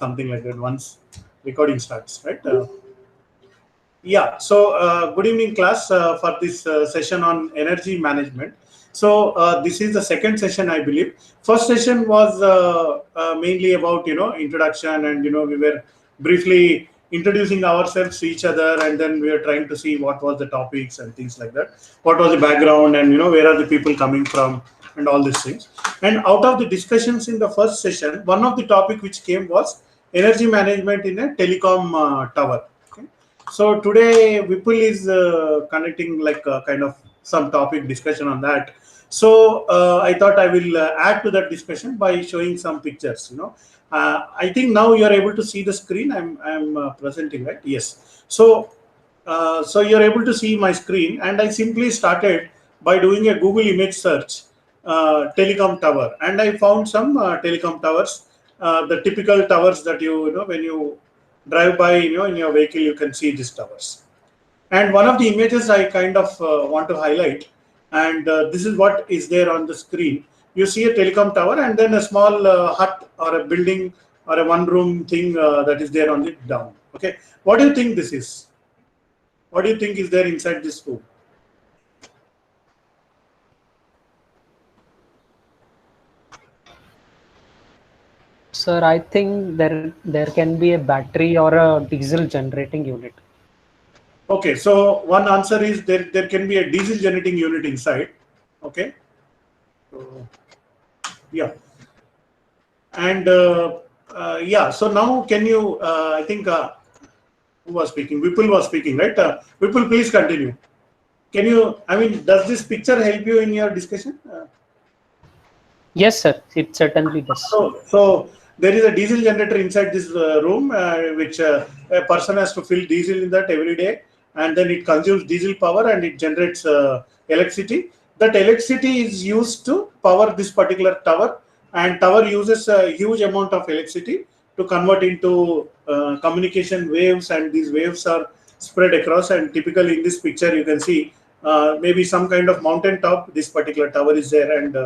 something like that once recording starts, right? Yeah, so good evening class for this session on energy management. So this is the second session, I believe. First session was mainly about, introduction, and, we were briefly introducing ourselves to each other, and then we were trying to see what was the topics and things like that. What was the background, and, where are the people coming from, and all these things. And out of the discussions in the first session, one of the topic which came was energy management in a telecom tower. Okay. So today Vipul is conducting like a kind of some topic discussion on that. So I thought I will add to that discussion by showing some pictures. I think now you are able to see the screen. I'm presenting, right? Yes. So you're able to see my screen, and I simply started by doing a Google image search, telecom tower, and I found some telecom towers, the typical towers that you know when you drive by, in your vehicle, you can see these towers. And one of the images I kind of want to highlight, and this is what is there on the screen. You see a telecom tower, and then a small hut or a building or a one-room thing that is there on the down. Okay, what do you think this is? What do you think is there inside this room? Sir, I think there can be a battery or a diesel generating unit. Okay, so one answer is there can be a diesel generating unit inside. Okay, so, yeah, and yeah. So now can you? I think who was speaking? Vipul was speaking, right? Vipul, please continue. Can you? I mean, does this picture help you in your discussion? Yes, sir. It certainly does. So there is a diesel generator inside this room, which a person has to fill diesel in that every day, and then it consumes diesel power and it generates electricity. That electricity is used to power this particular tower, and tower uses a huge amount of electricity to convert into communication waves, and these waves are spread across. And typically in this picture, you can see maybe some kind of mountain top. This particular tower is there, and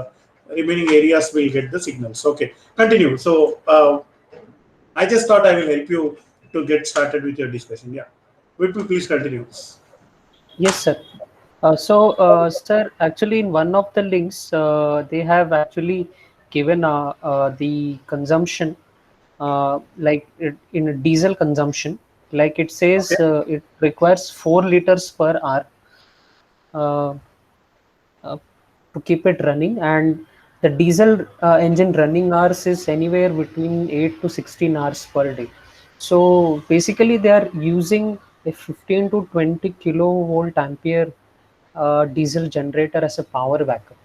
remaining areas will get the signals. Okay, continue. So I just thought I will help you to get started with your discussion. Yeah, Vipul, please continue. Yes, sir. Sir, actually, in one of the links, they have actually given the consumption, in a diesel consumption. Like it says, Okay. it requires 4 liters per hour uh, uh, to keep it running, and the diesel engine running hours is anywhere between 8 to 16 hours per day. So basically, they are using a 15 to 20 kilovolt ampere diesel generator as a power backup.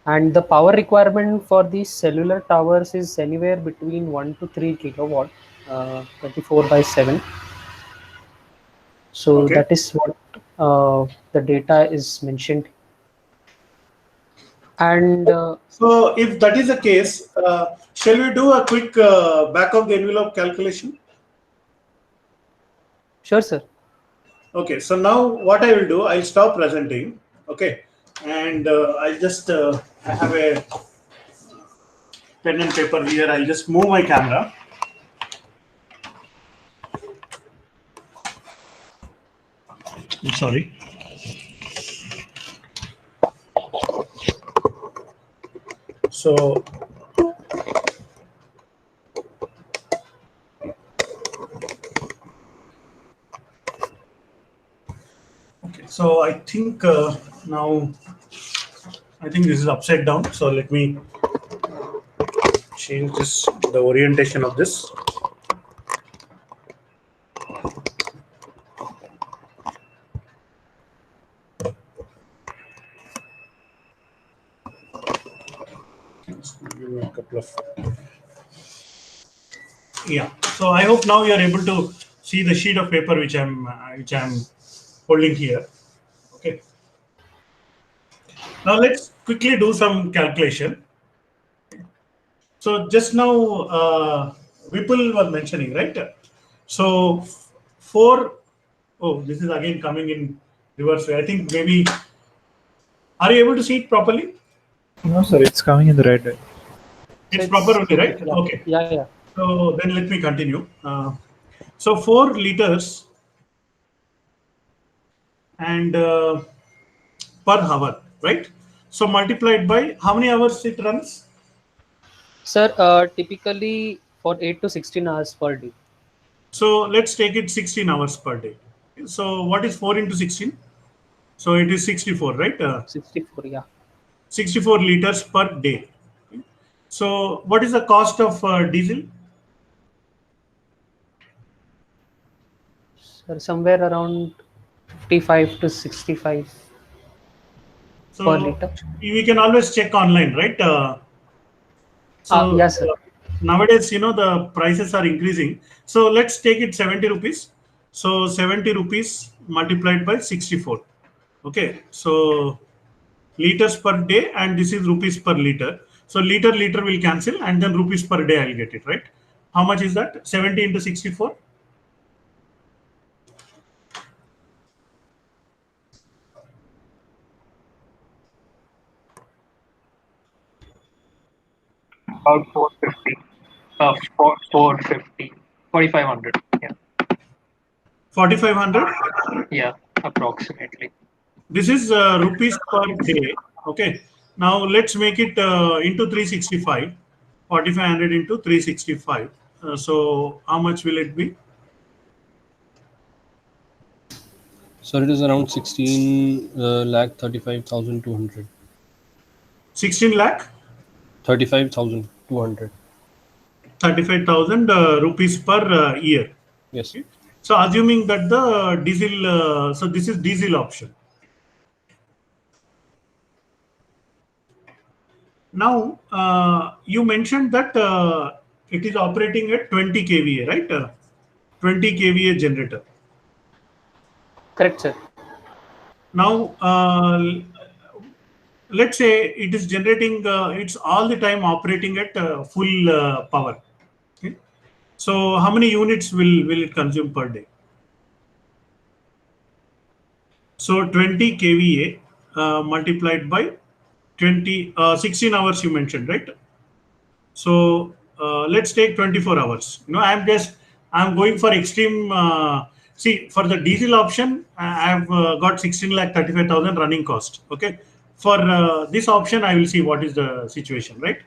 And the power requirement for these cellular towers is anywhere between 1 to 3 kilowatt, 24 by 7. So Okay. that is what the data is mentioned. And So if that is the case, shall we do a quick back of the envelope calculation? sure, sir. Okay. So now what I will do, I'll stop presenting. Okay, and I'll just I have a pen and paper here. I'll just move my camera. I'm sorry. So okay, so I think now I think this is upside down. So let me change this, the orientation of this. Give me a couple of, yeah. So I hope now you are able to see the sheet of paper which I'm holding here. Okay. Now let's quickly do some calculation. So just now Vipul was mentioning, right? So for, oh, this is again coming in reverse way. I think maybe, are you able to see it properly? No, sir, it's coming in the red. It's proper only, right? Okay. Yeah. So then let me continue. So 4 liters and per hour, right? So multiplied by how many hours it runs? Sir, typically for 8 to 16 hours per day. So let's take it 16 hours per day. So what is 4 into 16? So it is 64, right? 64, yeah. 64 liters per day. So what is the cost of diesel? Sir, somewhere around 55 to 65 per So liter. we can always check online, right? Yes, sir. Nowadays, the prices are increasing. So let's take it 70 rupees. So 70 rupees multiplied by 64. Okay. So liters per day, and this is rupees per liter. So liter will cancel, and then rupees per day I'll get it, right? How much is that? 70 into 64? About 450. 450. 4500. Yeah. 4500. Yeah. Approximately. This is rupees per day. Okay. Now let's make it into 365. 4500 into 365. So how much will it be? So it is around 16 lakh 35,200. 16 lakh 35,200. 35,000 rupees per year. Yes. Okay. So assuming that the diesel, so this is diesel option. Now you mentioned that it is operating at 20 kVA, right? 20 kVA generator. Correct, sir. Now let's say it is generating, it's all the time operating at full power. Okay. So how many units will it consume per day? So 20 kVA multiplied by 16 hours you mentioned, right? So let's take 24 hours. I'm going for extreme. See, for the diesel option, I've got 16 lakh 35,000 running cost. Okay. For this option, I will see what is the situation, right?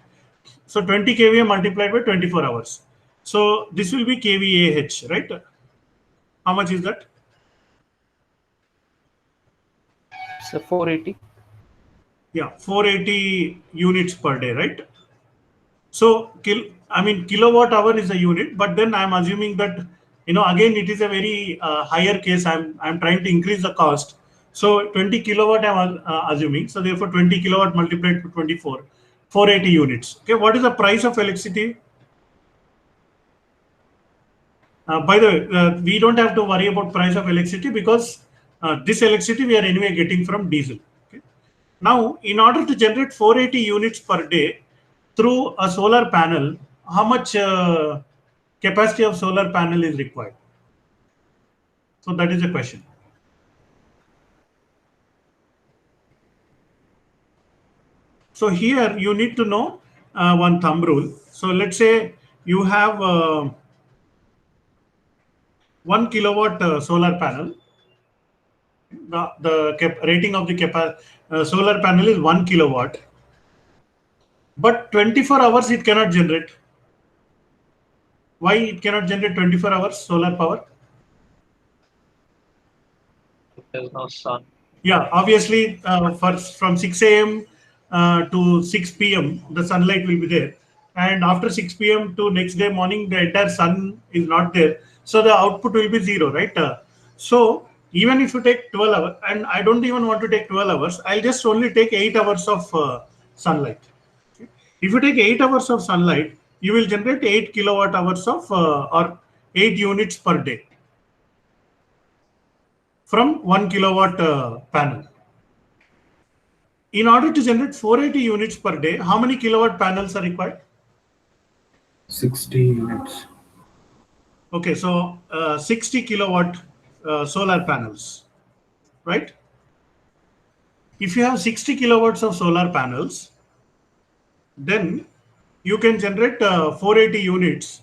So 20 kVA multiplied by 24 hours. So this will be kVAH, right? How much is that? So 480. Yeah, 480 units per day, right? So, kilowatt hour is a unit, but then I'm assuming that, again, it is a very higher case. I'm trying to increase the cost. So, 20 kilowatt, I'm assuming. So, therefore, 20 kilowatt multiplied to 24, 480 units. Okay, what is the price of electricity? By the way, we don't have to worry about price of electricity because this electricity we are anyway getting from diesel. Okay? Now, in order to generate 480 units per day through a solar panel, how much capacity of solar panel is required? So that is the question. So here you need to know one thumb rule. So let's say you have 1 kilowatt solar panel. The rating of the solar panel is 1 kilowatt, but 24 hours it cannot generate. Why it cannot generate 24 hours solar power? There's no sun. Yeah, obviously, from 6 a.m. To 6 p.m., the sunlight will be there. And after 6 p.m. to next day morning, the entire sun is not there. So the output will be zero, right? So even if you take 12 hours, and I don't even want to take 12 hours, I'll just only take 8 hours of sunlight. Okay. If you take 8 hours of sunlight, you will generate 8 kilowatt hours of or 8 units per day from 1 kilowatt panel. In order to generate 480 units per day, how many kilowatt panels are required? 60 units. Okay, so 60 kilowatt solar panels, right? If you have 60 kilowatts of solar panels, then you can generate 480 units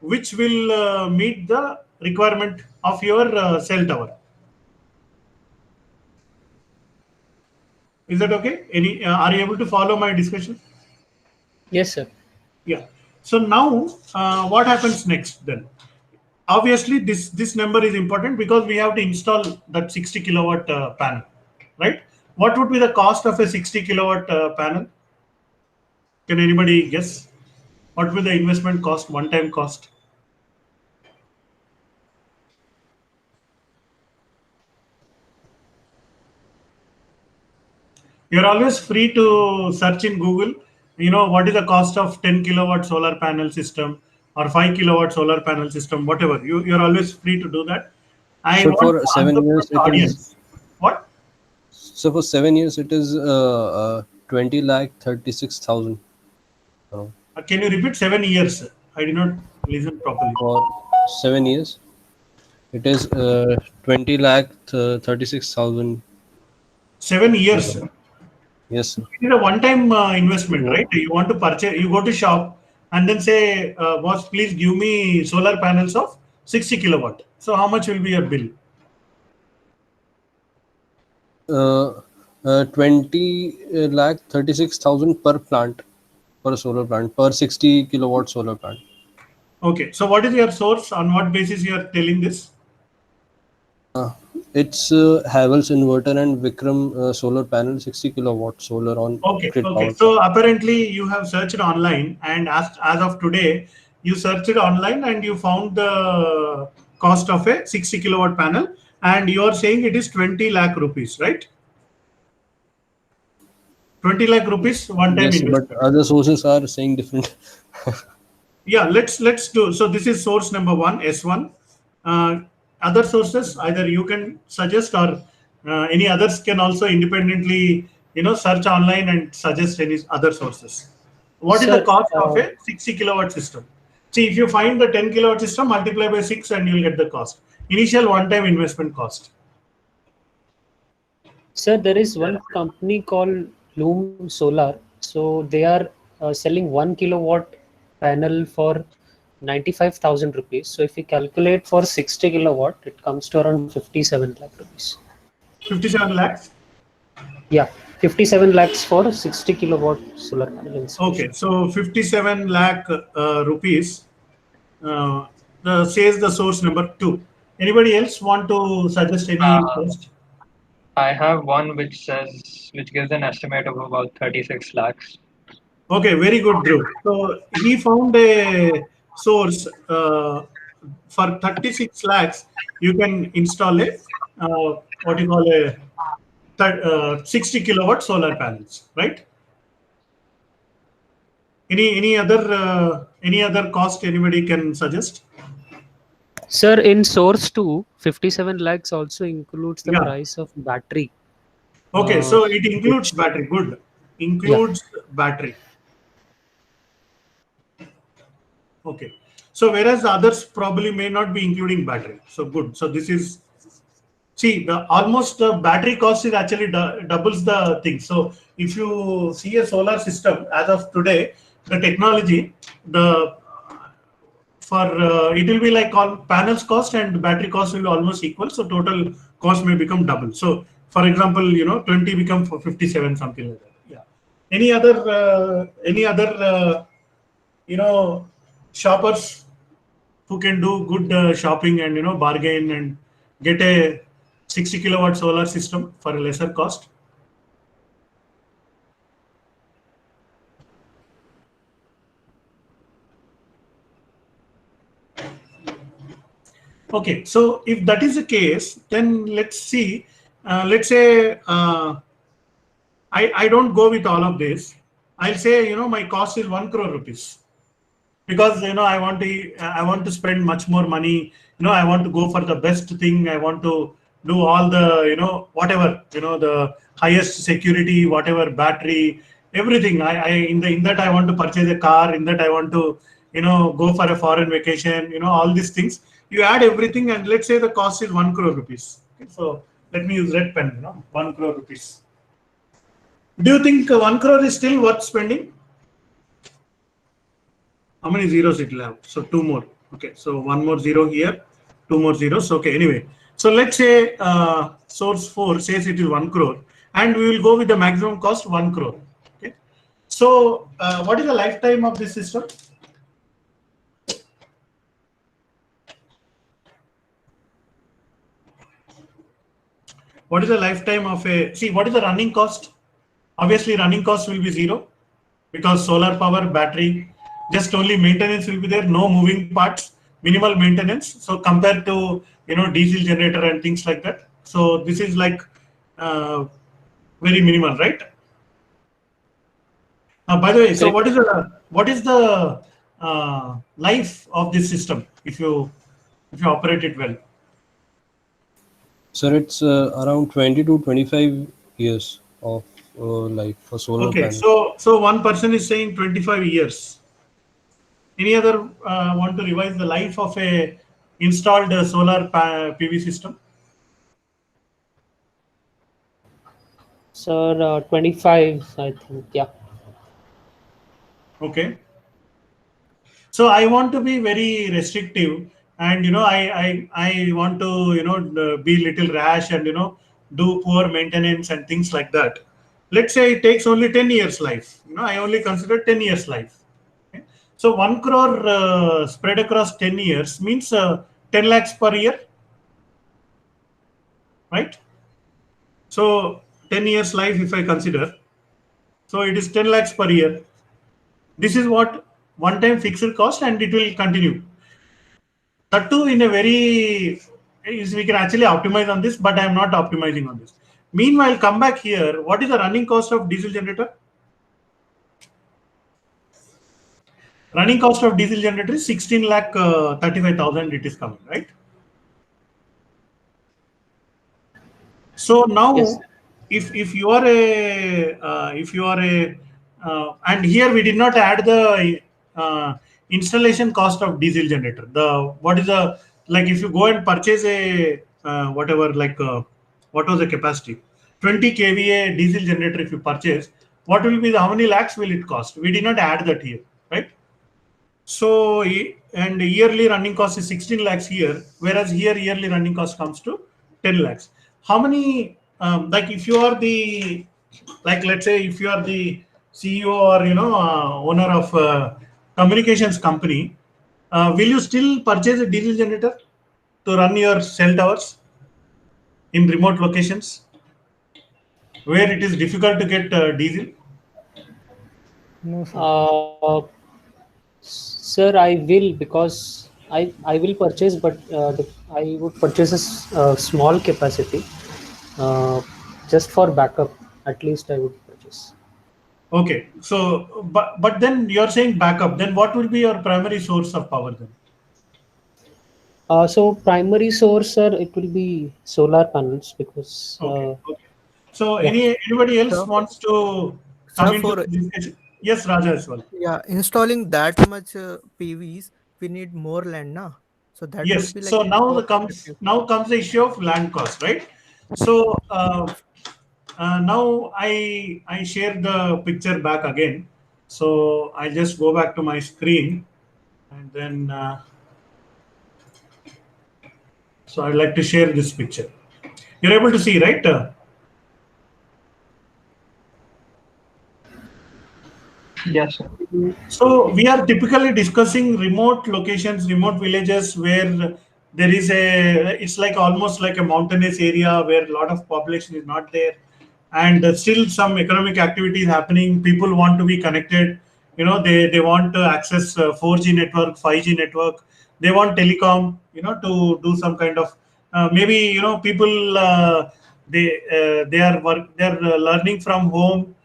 which will meet the requirement of your cell tower. Is that okay? Are you able to follow my discussion? Yes, sir. Yeah. So now what happens next then? Obviously, this number is important because we have to install that 60 kilowatt panel, right? What would be the cost of a 60 kilowatt panel? Can anybody guess? What will the investment cost, one-time cost? You're always free to search in Google, what is the cost of 10 kilowatt solar panel system or 5 kilowatt solar panel system, whatever. You're always free to do that. I So want for to 7 answer years, from the it is. audience. What? So for 7 years, it is 20 lakh 36,000. Can you repeat 7 years? I did not listen properly. For 7 years, it is 20 lakh 36,000. 7 years. Yes, sir. It is a one-time investment, Yeah. right? You want to purchase, you go to shop and then say, boss, please give me solar panels of 60 kilowatt. So how much will be your bill? 20 lakh 36,000 per plant, per solar plant, per 60 kilowatt solar plant. Okay. So what is your source? On what basis you are telling this? It's Havells inverter and Vikram solar panel, 60 kilowatt solar on Okay. grid Okay. power. So apparently you have searched online, and as of today, you searched online and you found the cost of a 60 kilowatt panel, and you are saying it is 20 lakh rupees, right? 20 lakh rupees one time Yes, but investment. other sources are saying different. Yeah, let's do. So this is source number one, S1. Other sources, either you can suggest or any others can also independently, search online and suggest any other sources. What is the Sir, cost of a 60 kilowatt system? See, if you find the 10 kilowatt system, multiply by 6 and you'll get the cost. Initial one-time investment cost. sir, there is one company called Loom Solar. So they are selling 1 kilowatt panel for 95,000 rupees. So if you calculate for 60 kilowatt, it comes to around 57 lakh rupees. 57 lakhs. Yeah, 57 lakhs for 60 kilowatt solar panel installation. Okay, so 57 lakh rupees says the source number 2. Anybody else want to suggest any Uh, cost? I have one which gives an estimate of about 36 lakhs. Okay, very good, Dhruv. So he found a source for 36 lakhs. You can install a what you call a 60 kilowatt solar panels, right? Any other cost anybody can suggest? Sir, in source 2, 57 lakhs also includes the Yeah. price of battery. Okay, so it includes Which, battery. Good. yeah. Includes battery. Okay. So whereas the others probably may not be including battery. So good. So this is, see, the almost the battery cost is actually doubles the thing. So if you see a solar system as of today, the technology, the for it will be like all panels cost and battery cost will be almost equal. So total cost may become double. So for example, 20 become for 57, something like that. Yeah. Any other shoppers who can do good shopping and bargain and get a 60 kilowatt solar system for a lesser cost? Okay, so if that is the case, then let's see. Let's say I don't go with all of this. I'll say my cost is 1 crore rupees because I want to spend much more money. I want to go for the best thing. I want to do all the whatever the highest security, whatever battery, everything. I in that I want to purchase a car. In that I want to go for a foreign vacation. All these things. You add everything and let's say the cost is 1 crore rupees. Okay, so let me use red pen. 1 crore rupees. Do you think 1 crore is still worth spending? How many zeros it will have? So 2 more. Okay, so one more zero here, two more zeros. Okay, anyway, so let's say source 4 says it is 1 crore, and we will go with the maximum cost 1 crore. Okay, so what is the lifetime of this system? What is the lifetime of a, see, what is the running cost? Obviously, running cost will be zero because solar power, battery, just only maintenance will be there, no moving parts, minimal maintenance. So compared to, diesel generator and things like that. So this is like very minimal, right? By the way, so what is the life of this system if you operate it well? Sir, it's around 20 to 25 years of life for solar Okay, panel. so one person is saying 25 years. Any other want to revise the life of a installed solar PV system? Sir, 25, I think. Yeah. Okay. So I want to be very restrictive, and I want to be little rash and do poor maintenance and things like that. Let's say it takes only 10 years life. I only consider 10 years life. Okay? So 1 crore spread across 10 years means 10 lakhs per year, right? So 10 years life if I consider, so it is 10 lakhs per year. This is what one time fixed cost, and it will continue. That too in a very, we can actually optimize on this, but I am not optimizing on this. Meanwhile, come back here. What is the running cost of diesel generator? Running cost of diesel generator is 16 lakh 35,000. It is coming, right? So now, Yes. if you are and here we did not add the installation cost of diesel generator. The what is the, like, if you go and purchase a whatever, like what was the capacity, 20 kVA diesel generator, if you purchase, what will be the, how many lakhs will it cost? We did not add that here, right? So and yearly running cost is 16 lakhs here, whereas here yearly running cost comes to 10 lakhs. How many, like if you are the, like let's say if you are the CEO or owner of a communications company, will you still purchase a diesel generator to run your cell towers in remote locations where it is difficult to get diesel? No, sir. Sir, I will, because I will purchase, but I would purchase a small capacity, uh, just for backup. At least I would purchase. Okay, so but then you're saying backup. Then what will be your primary source of power then? So primary source, sir, it will be solar panels because Okay, okay. So yeah. anybody else So, wants to come so into for this discussion? Yes, Raja as well. installing that much PVs, we need more land, na? So that Yes. would be like So now cost the comes effective. now comes the issue of land cost, right? So now I share the picture back again. So I just go back to my screen, and then so I'd like to share this picture. You're able to see, right? Yes, sir. So we are typically discussing remote locations, remote villages where there is a, it's like almost like a mountainous area where a lot of population is not there, and still some economic activity is happening. People want to be connected. They want to access 4G network, 5G network. They want telecom. To do some kind of maybe people they are learning from home,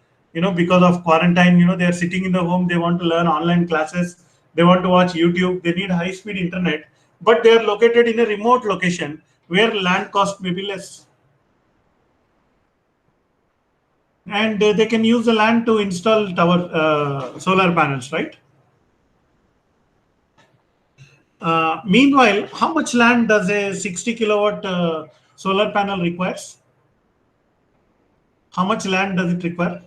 because of quarantine. They are sitting in the home, they want to learn online classes, they want to watch YouTube, they need high speed internet, but they are located in a remote location where land cost may be less, and they can use the land to install tower solar panels, right? Meanwhile, how much land does a 60 kilowatt solar panel requires? How much land does it require?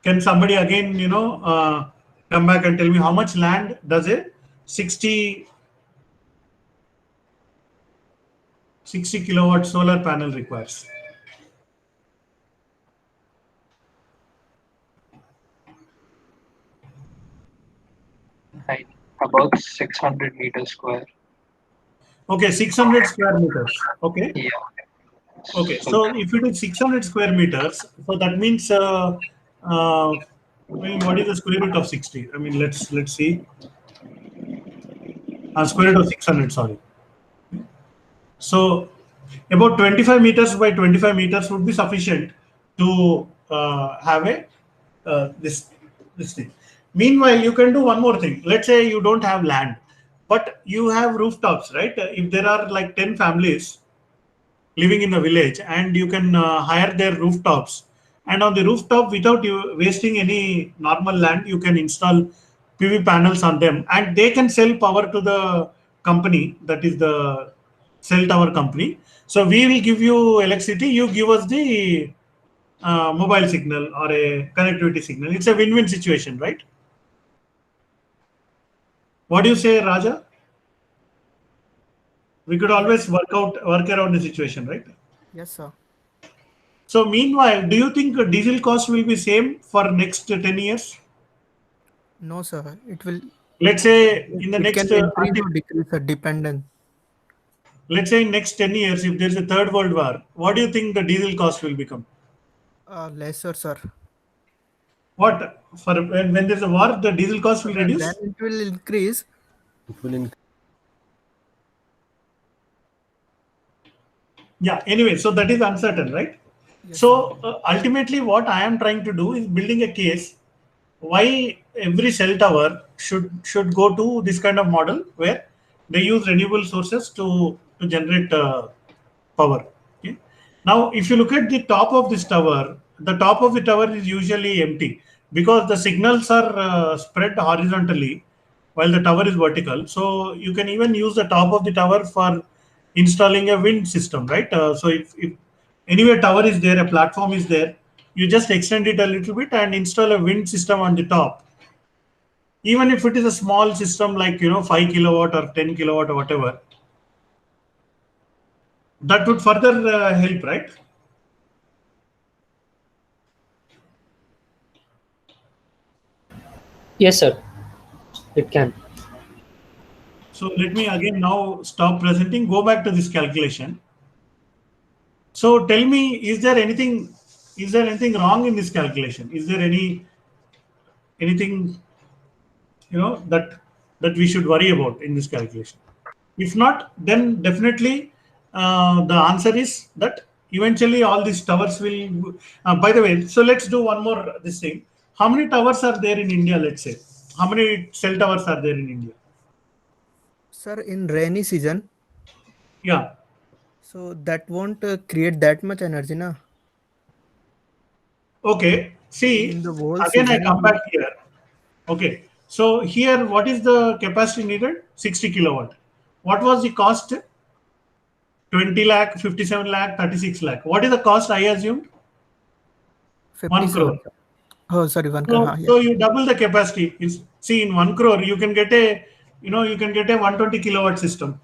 Can somebody again, come back and tell me how much land does a 60 kilowatt solar panel requires. Like about 600 meters square. Okay, 600 square meters. Okay. Yeah. Okay. So if it is 600 square meters, so that means what is the square root of 60? I mean, let's see. Square root of 600. Sorry. So about 25 meters by 25 meters would be sufficient to have a this thing. Meanwhile, you can do one more thing. Let's say you don't have land, but you have rooftops, right? If there are like 10 families living in a village, and you can hire their rooftops, and on the rooftop, without you wasting any normal land, you can install PV panels on them, and they can sell power to the company, that is the cell tower company. So we will give you electricity, you give us the mobile signal or a connectivity signal. It's a win-win situation, right? What do you say, Raja? We could always work around the situation, right? Yes, sir. So meanwhile, do you think diesel cost will be same for next 10 years? No, sir. It will. Let's say in the It next, can increase or decrease, sir, dependent. let's say in next 10 years, if there's a third world war, what do you think the diesel cost will become? Lesser, sir. What, for when there's a war, the diesel cost will Then reduce? it will increase. It will increase. Yeah, anyway, so that is uncertain, right? Yes, So ultimately, what I am trying to do is building a case why every cell tower should go to this kind of model where they use renewable sources to generate power. Okay. Now, if you look at the top of this tower, the top of the tower is usually empty because the signals are spread horizontally while the tower is vertical. So you can even use the top of the tower for installing a wind system, right? So if anywhere tower is there, a platform is there, you just extend it a little bit and install a wind system on the top. Even if it is a small system like 5 kilowatt or 10 kilowatt or whatever, that would further help, right? Yes, sir. It can. So let me again now stop presenting, go back to this calculation. So tell me, is there anything wrong in this calculation? Is there anything that we should worry about in this calculation? If not, then definitely the answer is that eventually all these towers will. By the way, so let's do one more this thing. How many towers are there in India? Let's say, how many cell towers are there in India? Sir, in rainy season, Yeah. so that won't create that much energy, na? Okay. See, In the whole again I season, come back here. Okay. So here, what is the capacity needed? 60 kilowatt. What was the cost? 20 lakh, 57 lakh, 36 lakh. What is the cost I assumed? 1 crore. 57. Oh, sorry, 1 crore. So, हाँ, so yes. you double the capacity. See, in 1 crore, you can get a 120 kilowatt system.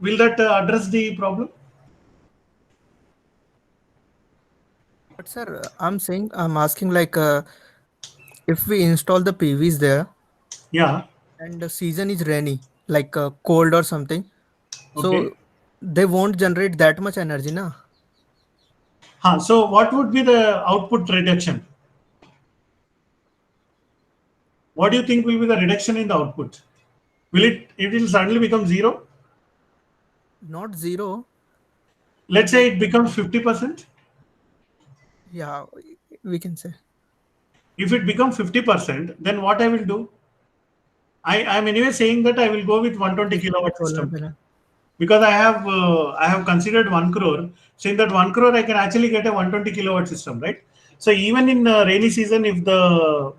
Will that address the problem? But sir, I'm asking like if we install the PVs there Yeah. and the season is rainy, like cold or something, Okay. so they won't generate that much energy, na? So what would be the output reduction? What do you think will be the reduction in the output? It will suddenly become zero? Not zero. Let's say it becomes 50%. Yeah, we can say. If it becomes 50%, then what I will do? I'm anyway saying that I will go with 120 kilowatt Solar system panel. because I have considered 1 crore. So in that 1 crore, I can actually get a 120 kilowatt system, right? So even in rainy season, if our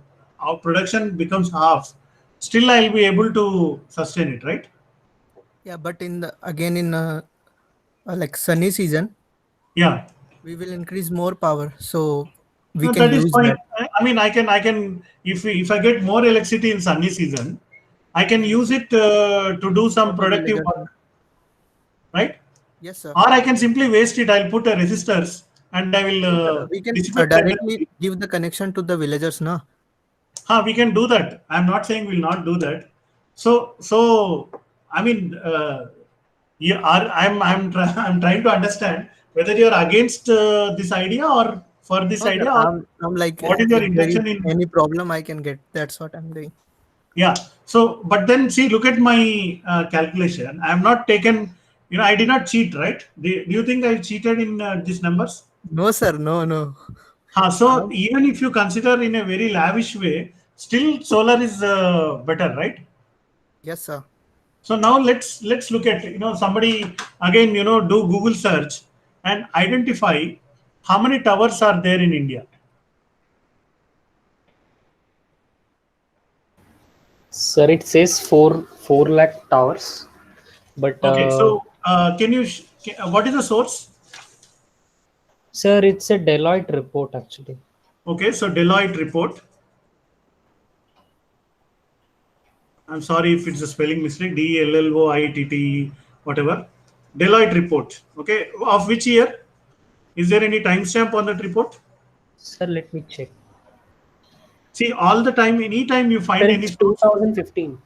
production becomes half, still I'll be able to sustain it, right? Yeah, but in like sunny season, Yeah. we will increase more power, so we No, can that is use fine. that. I mean, I can, if I get more electricity in sunny season, I can use it to do some productive work, right? Yes, sir. Or I can simply waste it. I'll put a resistors and I will We can dissipate that directly energy. give the connection to the villagers, no? We can do that. I'm not saying we'll not do that. So I mean, you are. I'm trying to understand whether you're against this idea or for this No, sir. idea, or I'm like, what is your if there is intention in. any problem, I can get. That's what I'm doing. Yeah. So, but then see, look at my calculation. I have not taken. I did not cheat, right? Do you think I cheated in these numbers? No, sir. No, no. So Um, even if you consider in a very lavish way, still solar is better, right? yes, sir. So now let's look at somebody again do Google search and identify how many towers are there in India. Sir, it says 4 lakh towers, but Okay, so can you what is the source? sir, it's a Deloitte report actually. Okay, so Deloitte report. I'm sorry if it's a spelling mistake. DELLOITT, whatever. Deloitte report. Okay, of which year? Is there any timestamp on that report? Sir, let me check. See, all the time, anytime you Sir, find any it's 2015.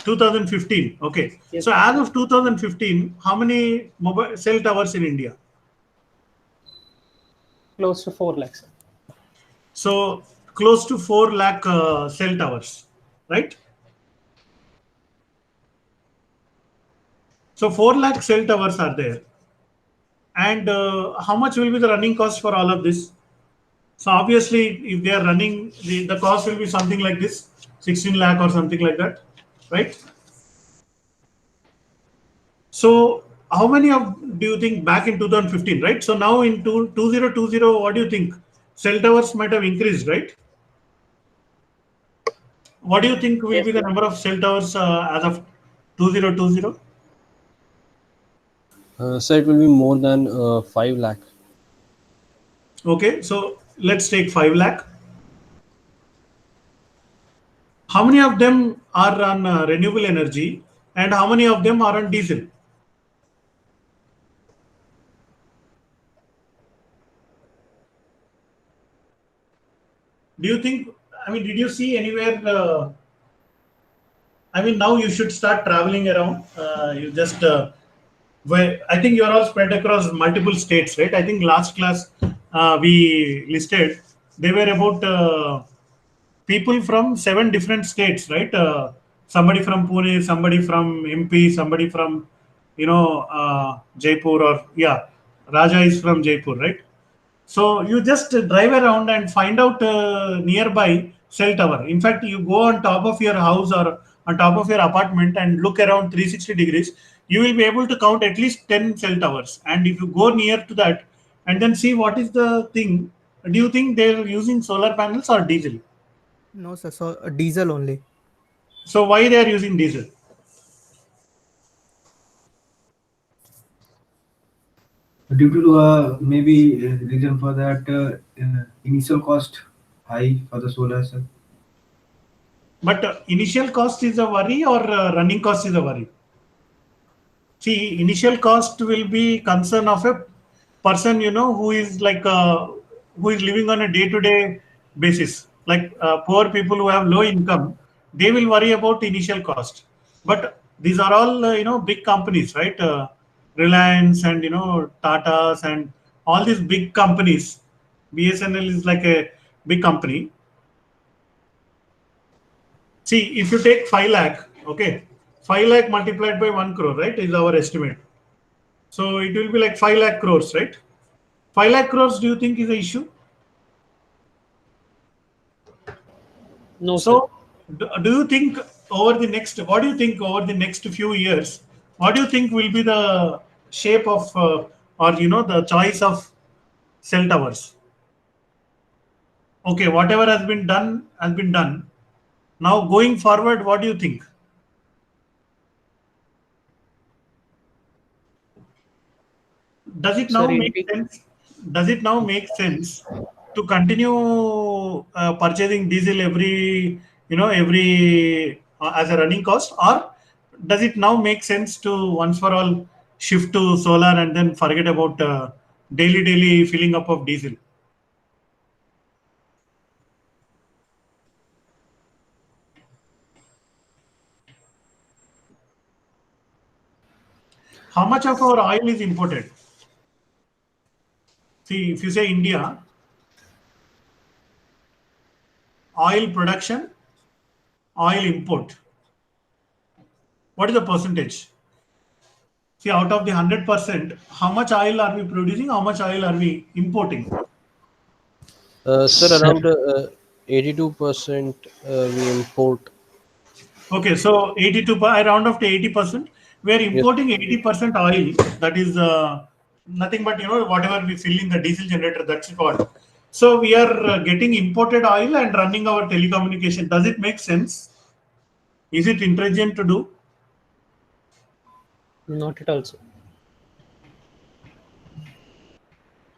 2015. Okay. Yes, So sir. as of 2015, how many mobile cell towers in India? Close to 4 lakhs. Sir. So close to 4 lakh cell towers, right? So 4 lakh cell towers are there. And how much will be the running cost for all of this? So obviously, if they are running, the cost will be something like this, 16 lakh or something like that, right? So how many of do you think back in 2015, right? So now in 2020, what do you think? Cell towers might have increased, right? What do you think will Yes, be the sir. number of cell towers as of 2020? So it will be more than 5 lakh. Okay, so let's take 5 lakh. How many of them are on renewable energy and how many of them are on diesel? Do you think, I mean, did you see anywhere? I mean, now you should start traveling around. You just, where I think you're all spread across multiple states, right? I think last class we listed, they were about people from 7 different states, right? Somebody from Pune, somebody from MP, somebody from, Jaipur, or yeah, Raja is from Jaipur, right? So you just drive around and find out nearby cell tower. In fact, you go on top of your house or on top of your apartment and look around 360 degrees. You will be able to count at least 10 cell towers. And if you go near to that and then see what is the thing, do you think they're using solar panels or diesel? No, sir. So diesel only. So why they are using diesel? Due to maybe reason for that initial cost high for the solar cell. But initial cost is a worry or running cost is a worry? See, initial cost will be concern of a person, who is like who is living on a day-to-day basis. Like poor people who have low income, they will worry about initial cost. But these are all big companies, right? Reliance and Tata's and all these big companies. BSNL is like a big company. See, if you take 5 lakh, okay, 5 lakh multiplied by 1 crore, right, is our estimate. So it will be like 5 lakh crores, right? 5 lakh crores, do you think is the issue? No, sir. So do you think over the next, what do you think over the next few years, what do you think will be the shape of, or the choice of cell towers? Okay, whatever has been done has been done. Now going forward, what do you think? Does it Sir, now make sense? Does it now make sense to continue purchasing diesel every as a running cost, or does it now make sense to once for all shift to solar and then forget about daily filling up of diesel? How much of our oil is imported? See, if you say India, oil production, oil import, what is the percentage? See, out of the 100%, how much oil are we producing? How much oil are we importing? Sir, around 82% we import. Okay, so 82, I round off to 80%. We are Yes. importing 80% oil. That is nothing but, whatever we fill in the diesel generator, that's what. So we are getting imported oil and running our telecommunication. Does it make sense? Is it intelligent to do? Not at all, sir.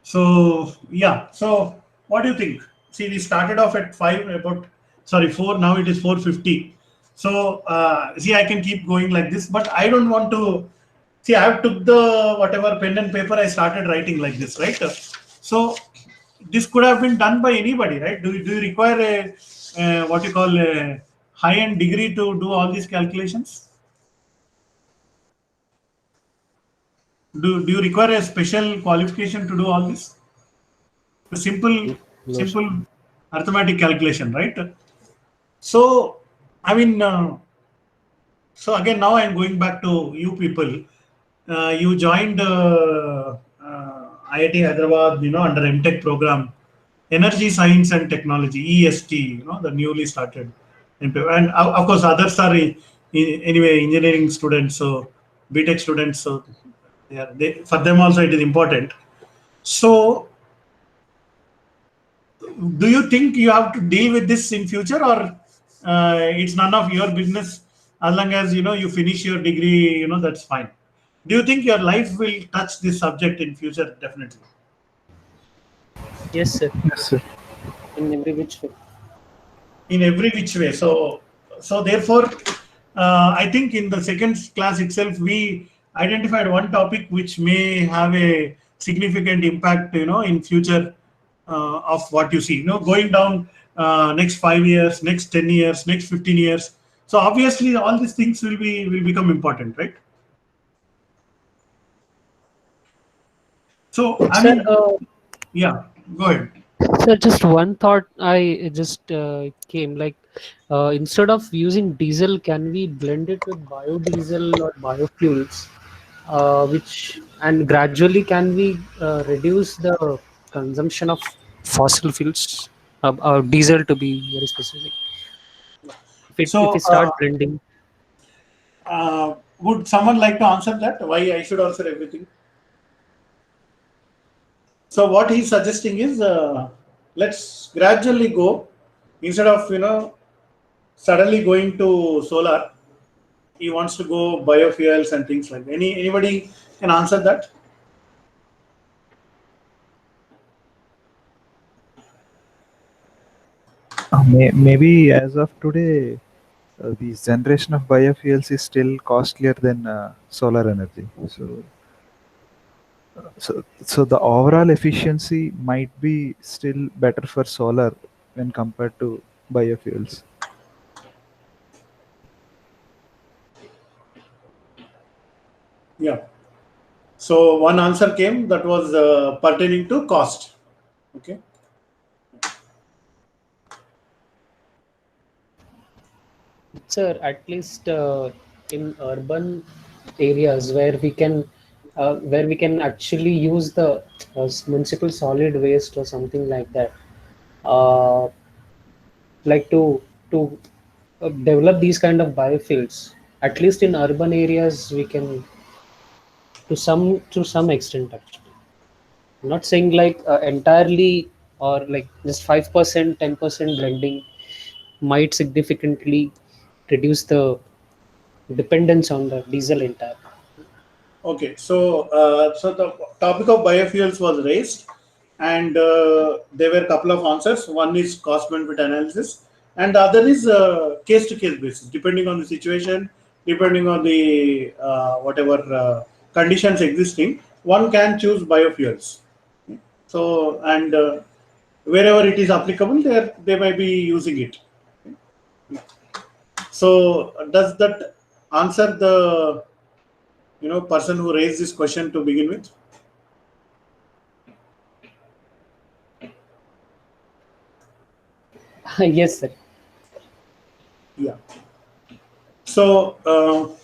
So yeah. So what do you think? See, we started off at 4. Now it is 4:50. So see, I can keep going like this, but I don't want to. See, I have took the whatever pen and paper. I started writing like this, right? So this could have been done by anybody, right? Do you require a what you call a high-end degree to do all these calculations? Do you require a special qualification to do all this? A No, sir. simple arithmetic calculation, right? So, I mean, so again, now I'm going back to you people. You joined IIT Hyderabad, under MTech program, Energy Science and Technology, EST, the newly started. And of course, others are anyway engineering students, so BTech students. So for them also it is important. So do you think you have to deal with this in future, or it's none of your business as long as you finish your degree, that's fine? Do you think your life will touch this subject in future? Definitely. Yes, sir. Yes, sir. In every which way. In every which way. So therefore, I think in the second class itself, we identified one topic which may have a significant impact, in future of what you see, going down next 5 years, next 10 years, next 15 years. So obviously, all these things will become important, right? So I Sir, mean, yeah, go ahead. sir, just one thought I just came like, instead of using diesel, can we blend it with biodiesel or biofuels, which and gradually can we reduce the consumption of fossil fuels, diesel to be very specific? If we So start blending, would someone like to answer that? Why I should answer everything? So what he's suggesting is, let's gradually go, instead of suddenly going to solar. He wants to go biofuels and things like that. Anybody can answer that? Maybe as of today, the generation of biofuels is still costlier than solar energy. So the overall efficiency might be still better for solar when compared to biofuels. Yeah. So one answer came that was pertaining to cost. Okay. sir, at least in urban areas where we can actually use the municipal solid waste or something like that, uh, like to develop these kind of biofuels. At least in urban areas, we can to some extent actually. I'm not saying like entirely or like just 5%, 10% blending might significantly reduce the dependence on the diesel entirely. Okay. So so the topic of biofuels was raised. and there were a couple of answers. One is cost benefit analysis, and the other is case to case basis, depending on the situation, depending on the whatever conditions existing. One can choose biofuels. So, and wherever it is applicable, there they may be using it. So, does that answer the person who raised this question to begin with? Yes, sir. Yeah. So,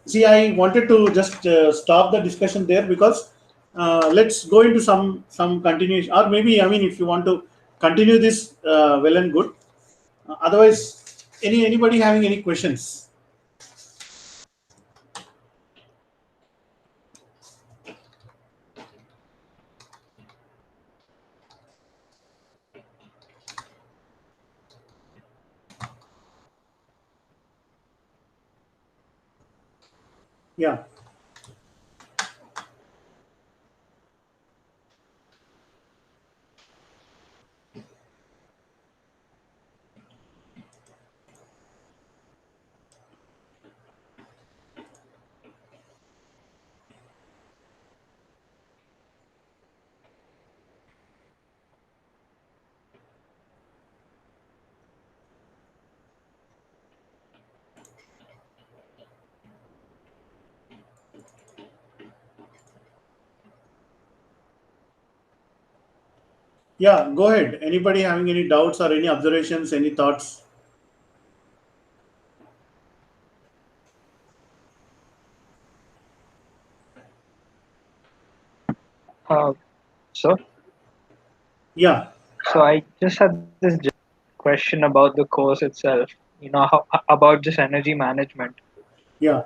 see, I wanted to just stop the discussion there because let's go into some continuation, or maybe, I mean, if you want to continue this, well and good. Otherwise, anybody having any questions? Yeah. Yeah, go ahead. Anybody having any doubts or any observations, any thoughts? Uh, so, Yeah, so I just had this question about the course itself. About this energy management. yeah.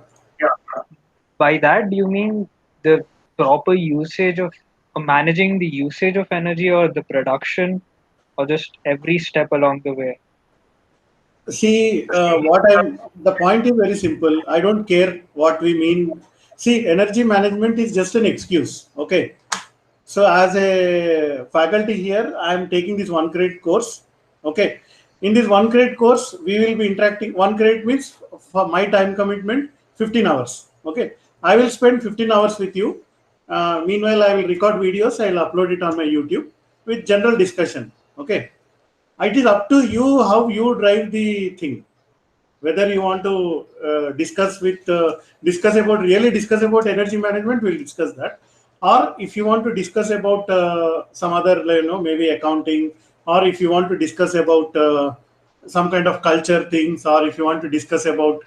By that, do you mean the proper usage of managing the usage of energy, or the production, or just every step along the way? See, the point is very simple. I don't care what we mean. See, energy management is just an excuse. Okay. So, as a faculty here, I am taking this one credit course. Okay. In this one credit course, we will be interacting. One credit means for my time commitment, 15 hours. Okay. I will spend 15 hours with you. Meanwhile, I will record videos. I will upload it on my YouTube with general discussion. Okay. It is up to you how you drive the thing, whether you want to discuss about energy management, we'll discuss that. Or if you want to discuss about some other, maybe accounting, or if you want to discuss about some kind of culture things, or if you want to discuss about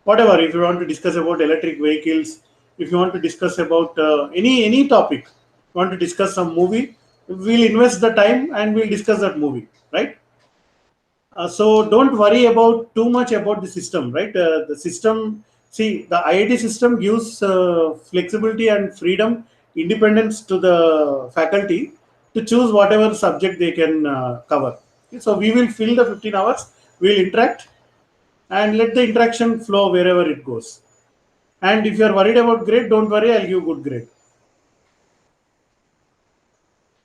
whatever, if you want to discuss about electric vehicles, if you want to discuss about any topic, want to discuss some movie, we'll invest the time and we'll discuss that movie, right? So don't worry about too much about the system, right? The system, see, the IIT system gives flexibility and freedom, independence to the faculty to choose whatever subject they can cover. So we will fill the 15 hours, we'll interact, and let the interaction flow wherever it goes. And if you are worried about grade, don't worry, I'll give good grade.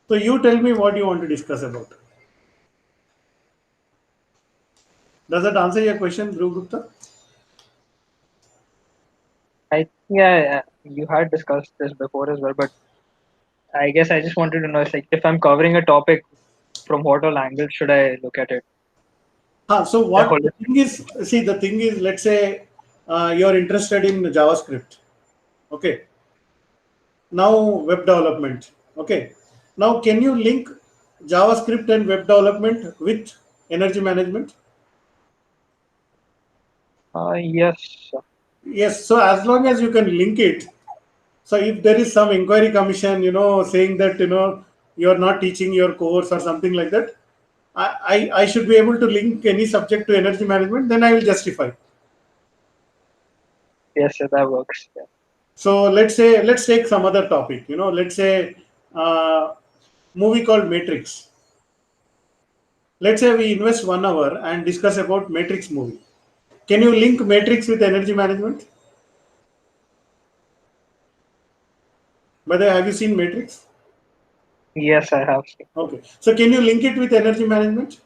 So you tell me what you want to discuss about. Does that answer your question, Dhruv Gupta? Yeah, you had discussed this before as well, but I guess I just wanted to know, it's like, if I'm covering a topic, from what all angles should I look at it? So The what the thing is, see, the thing is, let's say you're interested in JavaScript. Okay. Now web development. Okay. Now can you link JavaScript and web development with energy management? Yes. Yes. So as long as you can link it. So if there is some inquiry commission, saying that you're not teaching your course or something like that, I should be able to link any subject to energy management. Then I will justify. Yes, that works. Yeah. So let's take some other topic. Let's say movie called Matrix. Let's say we invest 1 hour and discuss about Matrix movie. Can you link Matrix with energy management? Whether have you seen Matrix? Yes, I have. Okay. So can you link it with energy management?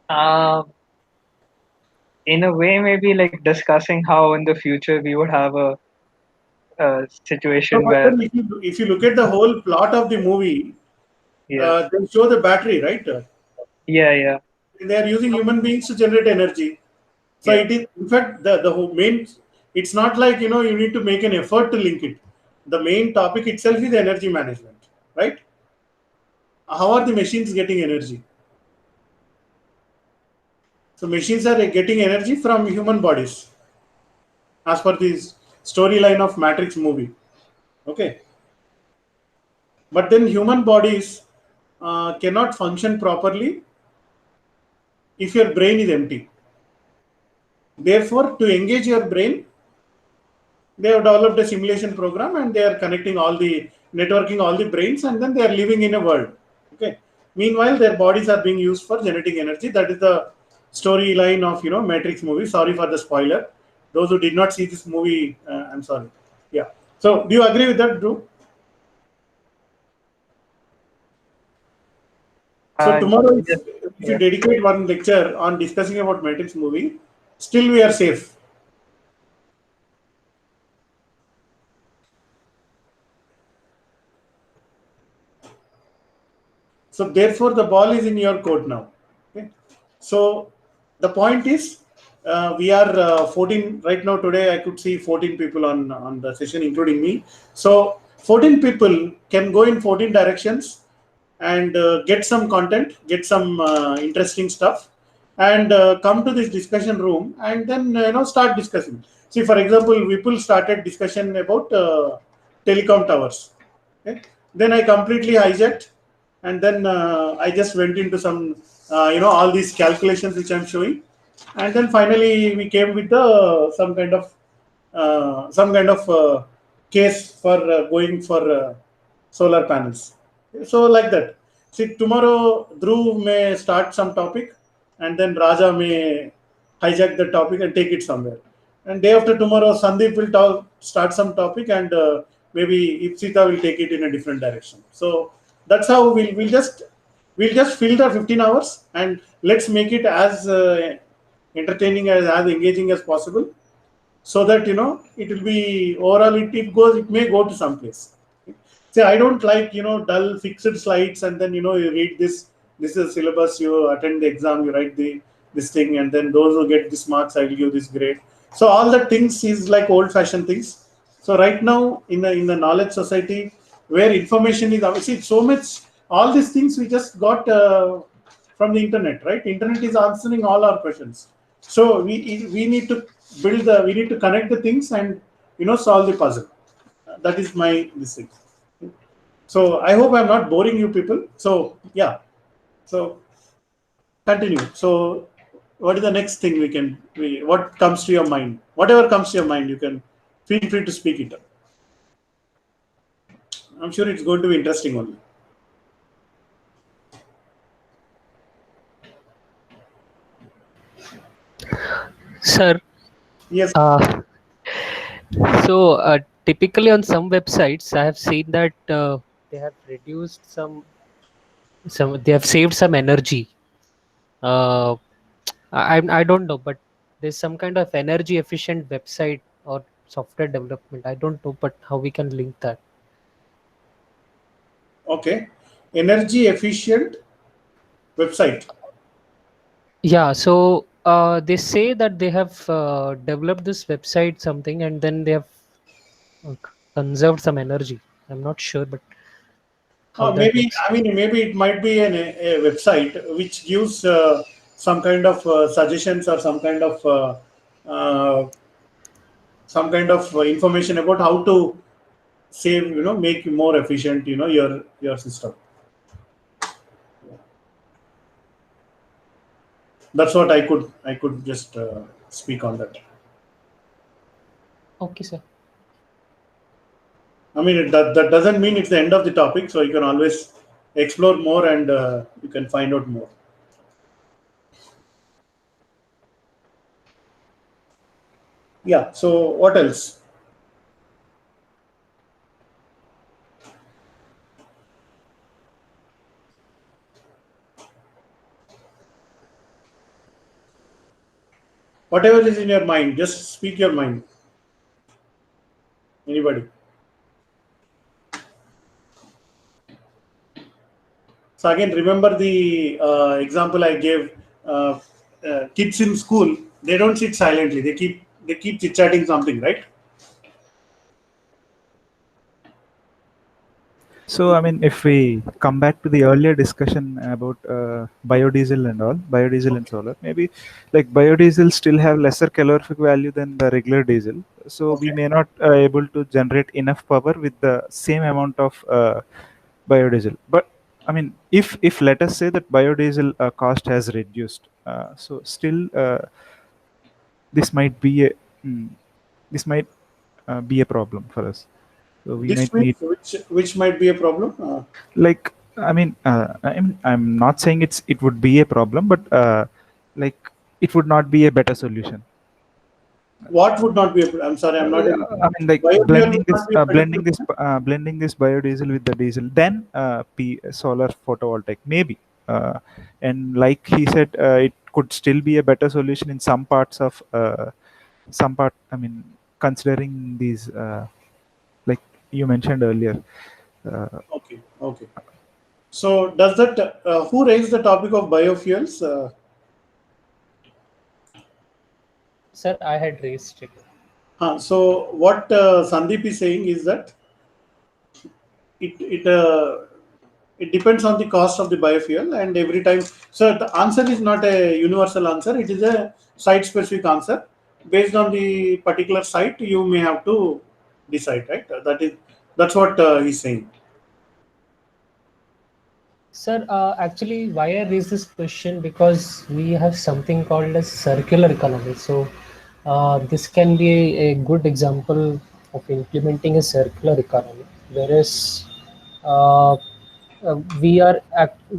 Uh, in a way, maybe like discussing how in the future we would have a So, situation but where, then if you look at the whole plot of the movie, yeah, they show the battery, right? yeah, They are using human beings to generate energy. So yeah. it is, in fact, the whole main. It's not like you need to make an effort to link it. The main topic itself is energy management, right? How are the machines getting energy? So machines are getting energy from human bodies, as per this storyline of Matrix movie. Okay, but then human bodies cannot function properly if your brain is empty. Therefore, to engage your brain, they have developed a simulation program and they are connecting all the networking all the brains, and then they are living in a world. Okay. Meanwhile, their bodies are being used for generating energy. That is the storyline of Matrix movie. Sorry for the spoiler. Those who did not see this movie, I'm sorry. Yeah. So, do you agree with that, Drew? So tomorrow, Yes, if you yeah. dedicate one lecture on discussing about Matrix movie, still we are safe. So therefore, the ball is in your court now. Okay. So the point is, we are 14 right now. Today, I could see 14 people on the session, including me. So 14 people can go in 14 directions and get some content, get some interesting stuff, and come to this discussion room and then start discussing. See, for example, Vipul started discussion about telecom towers. Okay? Then I completely hijacked, and then I just went into some all these calculations which I'm showing, and then finally we came with the some kind of case for going for solar panels. So like that. See, tomorrow Dhruv may start some topic, and then Raja may hijack the topic and take it somewhere. And day after tomorrow, Sandeep will start some topic, and maybe Ipsita will take it in a different direction. So that's how we'll just fill the 15 hours, and let's make it as entertaining as engaging as possible, so that it will be overall it may go to some place. See, I don't like dull fixed slides, and then you read this is syllabus, you attend the exam, you write this thing, and then those who get this marks, I will give this grade. So all the things is like old fashioned things. So right now in the knowledge society, where information is obviously so much, all these things we just got from the internet, right? Internet is answering all our questions. So we need to we need to connect the things and solve the puzzle. That is my this thing. So I hope I'm not boring you people. So yeah, so continue. So what is the next thing what comes to your mind? Whatever comes to your mind, you can feel free to speak it up. I'm sure it's going to be interesting only. Sir, Yes. uh, so typically on some websites, I have seen that they have reduced they have saved some energy. Uh, I don't know, but there's some kind of energy efficient website or software development. I don't know, but how we can link that? Okay. Energy efficient website. Yeah, so they say that they have developed this website something, and then they have uh, conserved some energy. I'm not sure, but how that Maybe, works. I mean, maybe it might be a website which gives some kind of suggestions or uh, some kind of information about how to save, make more efficient, your system. That's what I could just speak on that. Okay, sir. I mean, that doesn't mean it's the end of the topic, so you can always explore more and you can find out more. Yeah. So what else? Whatever is in your mind, just speak your mind. Anybody? So again, remember the example I gave. Kids in school, they don't sit silently. They keep chit chatting something, right? So, I mean, if we come back to the earlier discussion about biodiesel and all, biodiesel and solar, maybe like biodiesel still have lesser calorific value than the regular diesel. So we Okay. may not able to generate enough power with the same amount of biodiesel. But I mean, if let us say that biodiesel cost has reduced, so still this might be a mm, this might be a problem for us. So we This might means need, which might be a problem. like, I'm not saying it would be a problem, but like it would not be a better solution. What would not be a problem? I'm sorry, I'm not able to. I mean, like Biofuel would not be a better solution? blending this biodiesel with the diesel, then solar photovoltaic maybe, and like he said, it could still be a better solution in some parts of some part. I mean, considering these, like you mentioned earlier. Okay, okay. So does that who raised the topic of biofuels? Sir, I had raised it. So what Sandeep is saying is that it depends on the cost of the biofuel, and every time. So the answer is not a universal answer. It is a site-specific answer. Based on the particular site, you may have to decide, right? That's what he's saying. Sir, actually, why I raise this question, because we have something called as circular economy. So this can be a good example of implementing a circular economy, whereas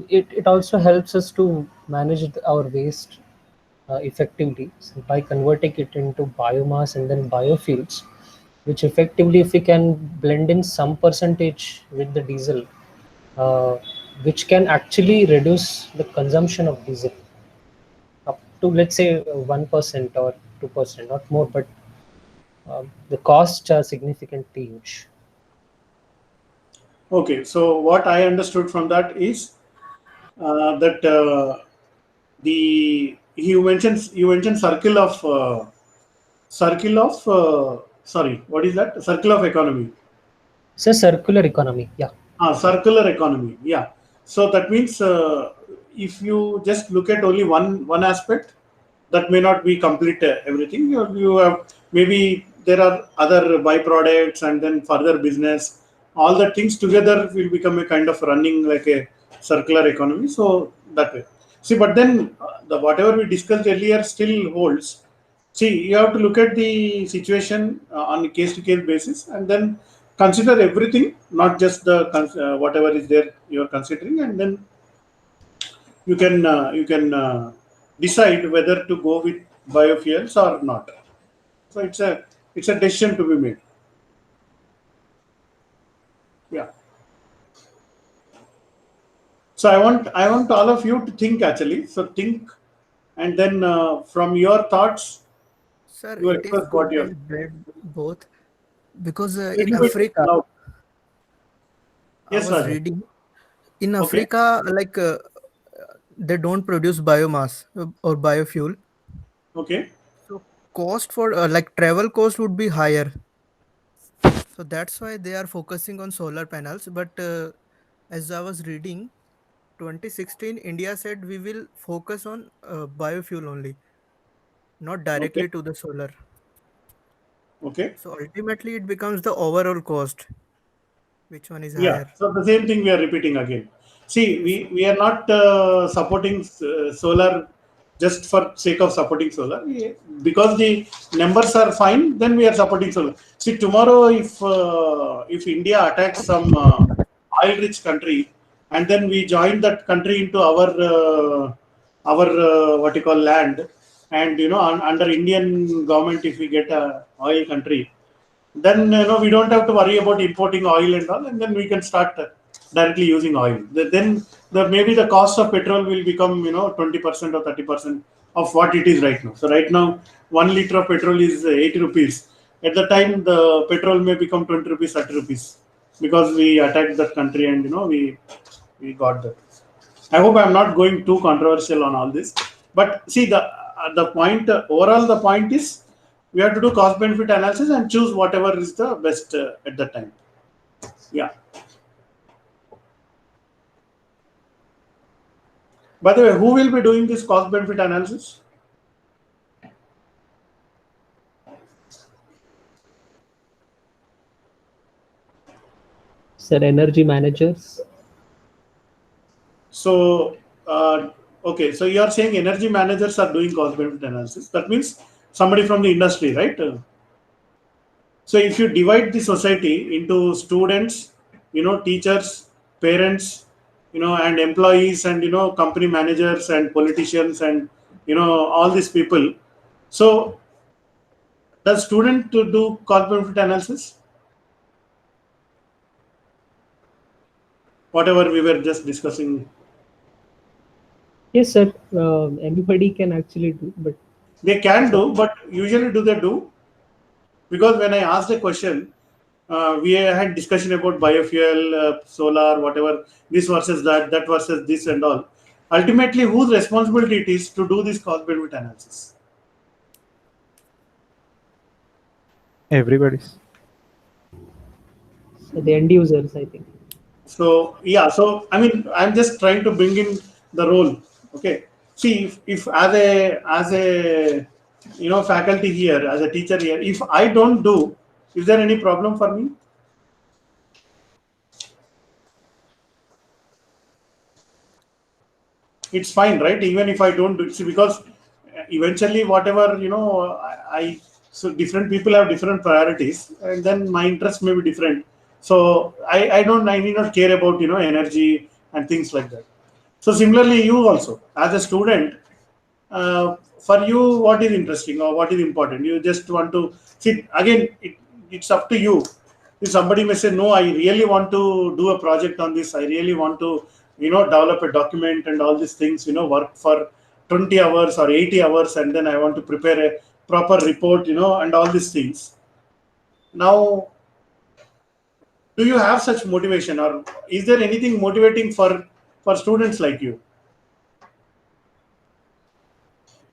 it also helps us to manage our waste effectively, so by converting it into biomass and then biofuels, which effectively, if we can blend in some percentage with the diesel, uh, which can actually reduce the consumption of diesel up to, let's say, 1% or 2%, not more, but the costs are significantly huge. Okay, so what I understood from that is that you mentioned sorry, what is that? Circle of economy. So circular economy, yeah. Circular economy, yeah. So that means if you just look at only one aspect, that may not be complete everything. You have, maybe there are other byproducts and then further business. All the things together will become a kind of running like a circular economy. So that way. See, but then the whatever we discussed earlier still holds. See, you have to look at the situation on a case-to-case basis, and then consider everything, not just the whatever is there you are considering, and then you can decide whether to go with biofuels or not. So it's a decision to be made. Yeah. So I want all of you to think actually. So think, and then from your thoughts, Sir, you it is express what good you're. and bad both, because in Little bit Africa, loud. I Yes, was Raja. reading in Okay. Africa, like they don't produce biomass or biofuel, Okay. so cost for like travel cost would be higher. So that's why they are focusing on solar panels. But as I was reading, 2016 India said we will focus on biofuel only, not Okay. directly to the solar. Okay. So ultimately, it becomes the overall cost. Which one is Yeah, higher? so the same thing we are repeating again. See, we are not supporting solar just for sake of supporting solar. Because the numbers are fine, then we are supporting solar. See, tomorrow if India attacks some oil-rich country, and then we join that country into our what you call land, and under Indian government, if we get a oil country, then we don't have to worry about importing oil and all, and then we can start directly using oil. Then maybe the cost of petrol will become 20% or 30% of what it is right now. So right now, 1 liter of petrol is 80 rupees. At the time, the petrol may become 20 rupees, 30 rupees, because we attacked that country and we got that. I hope I'm not going too controversial on all this, but see the point overall. The point is we have to do cost benefit analysis and choose whatever is the best at that time. Yeah. By the way, who will be doing this cost benefit analysis? Sir, energy managers. So, okay, so you are saying energy managers are doing cost benefit analysis. That means somebody from the industry, right? So if you divide the society into students, teachers, parents, and employees, and company managers and politicians, and all these people. So does student to do cost benefit analysis? Whatever we were just discussing. Yes, sir. Anybody can actually do, but They can do, but usually do they do? Because when I asked the question, we had discussion about biofuel, solar, whatever, this versus that versus this and all. Ultimately, whose responsibility it is to do this cost benefit analysis? Everybody's. so the end users, I think. So yeah, so I mean, I'm just trying to bring in the role. Okay, see, if as a faculty here, as a teacher here, if I don't do, is there any problem for me? It's fine, right? Even if I don't do, see, because eventually, whatever so different people have different priorities, and then my interest may be different. So I need not care about energy and things like that. So similarly, you also as a student, for you, what is interesting or what is important? You just want to see again. It's up to you. If somebody may say, no, I really want to do a project on this. I really want to develop a document and all these things. Work for 20 hours or 80 hours, and then I want to prepare a proper report. And all these things. Now, do you have such motivation, or is there anything motivating for students like you?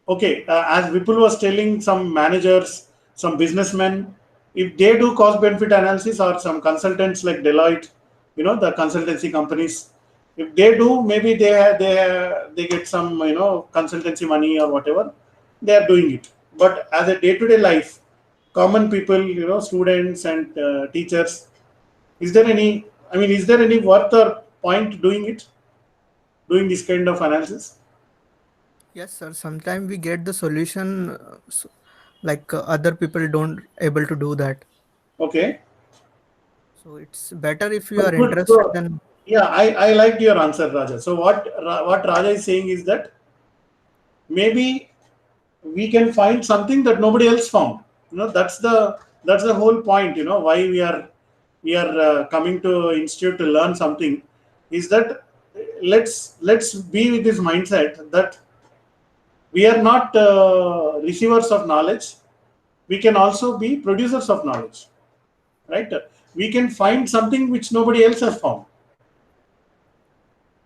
Okay, as Vipul was telling, some managers, some businessmen, if they do cost benefit analysis, or some consultants like Deloitte, the consultancy companies, if they do, maybe they get some consultancy money or whatever, they are doing it. But as a day-to-day life, common people, students and teachers, is there any worth or point doing this kind of analysis? Yes, sir. Sometimes we get the solution, other people don't able to do that. Okay. So it's better if you are Good. interested. So, Then yeah, I liked your answer, Raja. So what Raja is saying is that maybe we can find something that nobody else found. That's the whole point. Why we are coming to institute to learn something, is that let's be with this mindset that we are not receivers of knowledge. We can also be producers of knowledge, right? We can find something which nobody else has found.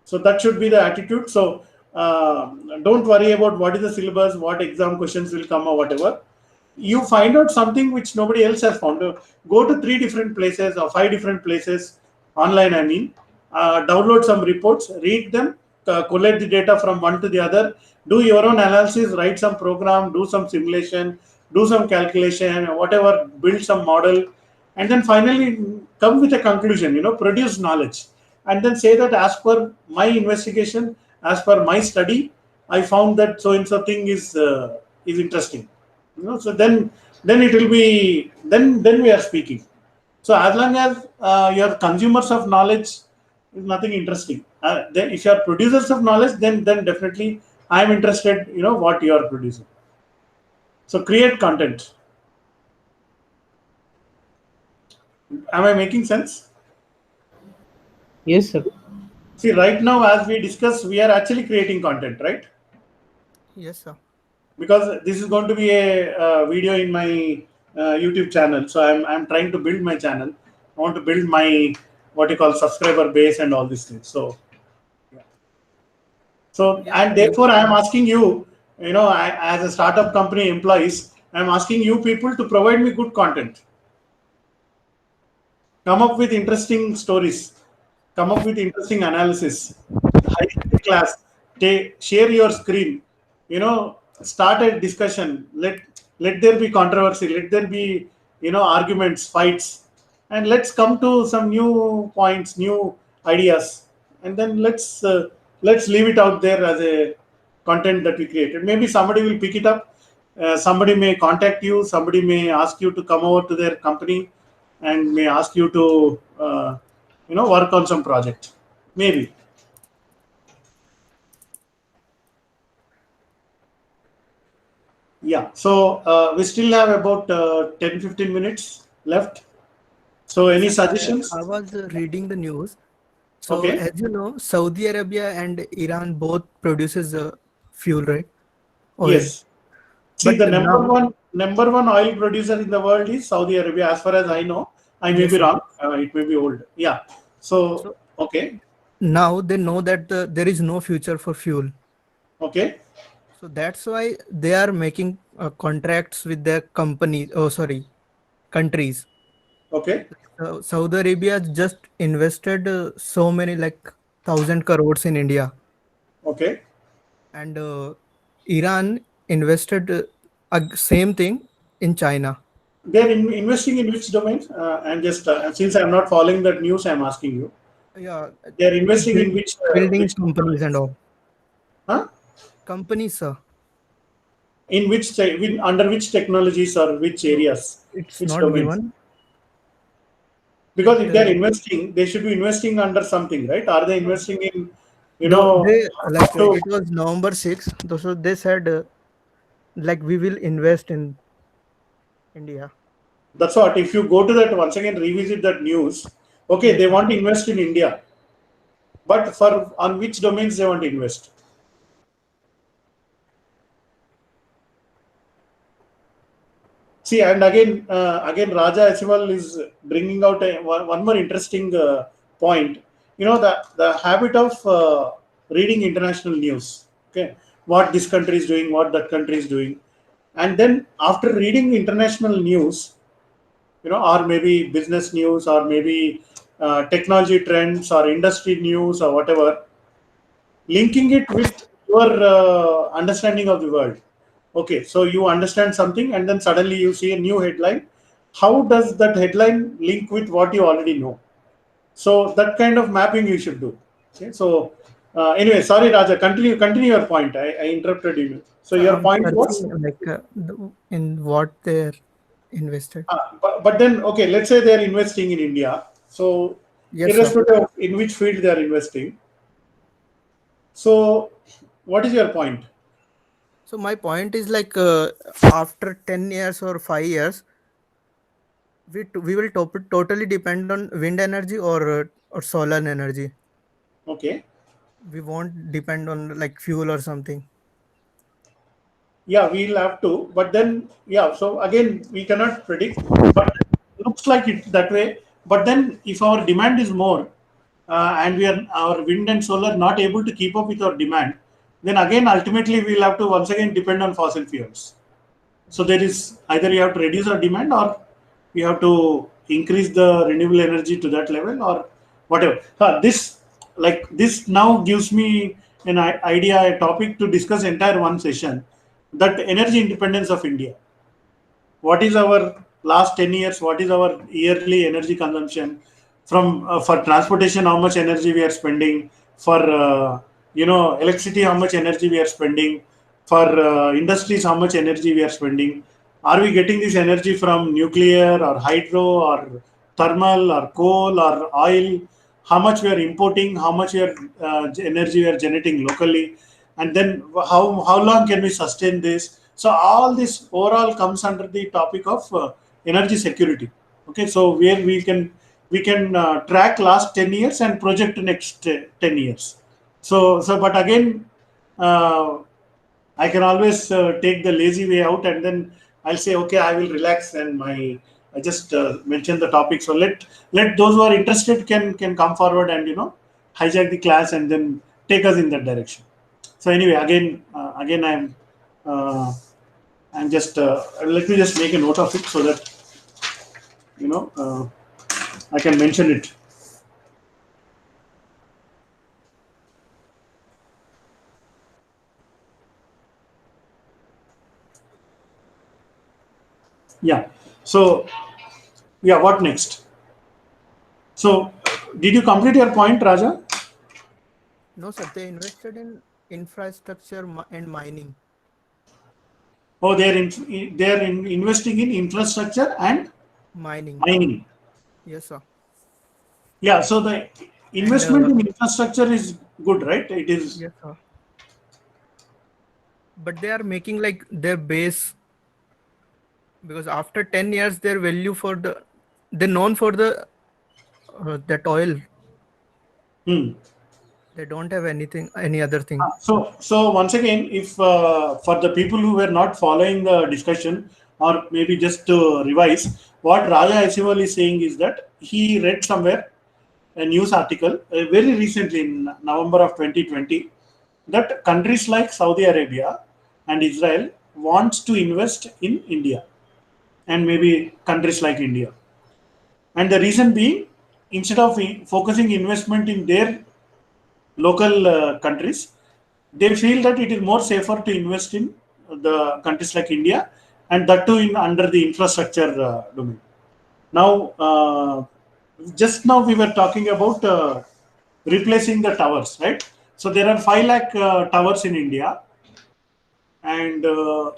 So that should be the attitude. So don't worry about what is the syllabus, what exam questions will come or whatever. You find out something which nobody else has found. Go to 3 different places or 5 different places online. I mean, download some reports, read them, collect the data from one to the other, do your own analysis, write some program, do some simulation, do some calculation, whatever, build some model, and then finally come with a conclusion. Produce knowledge, and then say that as per my investigation, as per my study, I found that so and so thing is interesting. So then it will be, then we are speaking. So as long as you are consumers of knowledge, is nothing interesting. Then if you are producers of knowledge, then definitely I am interested. What you are producing. So create content. Am I making sense? Yes, sir. See, right now, as we discuss, we are actually creating content, right? yes, sir. because this is going to be a video in my YouTube channel. So I'm trying to build my channel. I want to build my what you call subscriber base and all these things. So yeah. So and therefore I am asking you, as a startup company employees, I am asking you people to provide me good content. Come up with interesting stories. Come up with interesting analysis. High class. Share your screen. Start a discussion. Let there be controversy. Let there be arguments, fights, and let's come to some new points, new ideas, and then let's leave it out there as a content that we created. Maybe somebody will pick it up. Somebody may contact you. Somebody may ask you to come over to their company and may ask you to work on some project. Maybe. Yeah, so we still have about 10-15 minutes left. So any suggestions? I was reading the news. So Okay. as you know, Saudi Arabia and Iran both produces fuel, right? Oil. Yes. See, But the now, number one oil producer in the world is Saudi Arabia, as far as I know. I may yes, be sir. wrong. It may be old. Yeah. So okay. Now they know that there is no future for fuel. Okay. So that's why they are making contracts with their companies. Oh, sorry, countries. Okay. Saudi Arabia just invested so many like 1,000 crores in India, Okay. and Iran invested same thing in China. They're investing in which domain? I'm just since I'm not following that news, I'm asking you. Yeah, They're investing in build, which building companies and all. Huh? Companies, sir. In which under which technologies or which areas? It's Which not domains? given. Because if they're But, investing, they should be investing under something, right? Are they investing in, they like to, it was November 6th. So they said like we will invest in India. that's what, if you go to that once again, revisit that news, okay, Yes, they sir. want to invest in India, but on which domains they want to invest? See, and again, Raja Asiwal is bringing out one more interesting point. The habit of reading international news. Okay, what this country is doing, what that country is doing, and then after reading international news, or maybe business news, or maybe technology trends, or industry news, or whatever, linking it with your understanding of the world. Okay, so you understand something and then suddenly you see a new headline. How does that headline link with what you already know? So that kind of mapping you should do. Okay, so anyway, sorry Raja, continue your point. I interrupted you. So So your I'm point was, searching like in what they're invested. but then okay, let's say they're investing in India. So Yes, sir. irrespective of in which field they are investing. So what is your point? So my point is like after 10 years or 5 years, we will totally depend on wind energy or solar energy. Okay. We won't depend on like fuel or something. Yeah, we'll have to, but then yeah, so again we cannot predict, but looks like it that way. But then if our demand is more, and our wind and solar not able to keep up with our demand, then again ultimately we'll have to once again depend on fossil fuels. So there is either you have to reduce our demand, or we have to increase the renewable energy to that level, or whatever. This now gives me an idea, a topic to discuss entire one session, that energy independence of India. What is our last 10 years? What is our yearly energy consumption? From for transportation, how much energy we are spending? For electricity, how much energy we are spending? For industries, how much energy we are spending? Are we getting this energy from nuclear or hydro or thermal or coal or oil? How much we are importing? How much energy we are generating locally? And then how long can we sustain this? So all this overall comes under the topic of energy security. Okay, so where we can track last 10 years and project next 10 years. So but again, uh, I can always take the lazy way out, and then I'll say, okay, I will relax, and I just mention the topic. So let those who are interested can come forward and hijack the class and then take us in that direction. So anyway, again, I'm just let me just make a note of it so that I can mention it. Yeah. So, yeah, what next? So, did you complete your point, Raja? No, sir. They invested in infrastructure and mining. Oh, they're investing in infrastructure and Mining. mining. Yes, sir. Yeah. So the investment And, in infrastructure is good, right? It is. yes, sir. But they are making like their base, because after 10 years their value for they're known for that oil. Hmm. They don't have any other thing. So once again, if for the people who were not following the discussion, or maybe just to revise, what Raja Asiwal is saying is that he read somewhere a news article very recently in November of 2020 that countries like Saudi Arabia and Israel wants to invest in India and maybe countries like India. And the reason being, instead of focusing investment in their local countries, they feel that it is more safer to invest in the countries like India, and that too in under the infrastructure domain. Now, just now we were talking about replacing the towers, right? So there are 5 lakh towers in India, and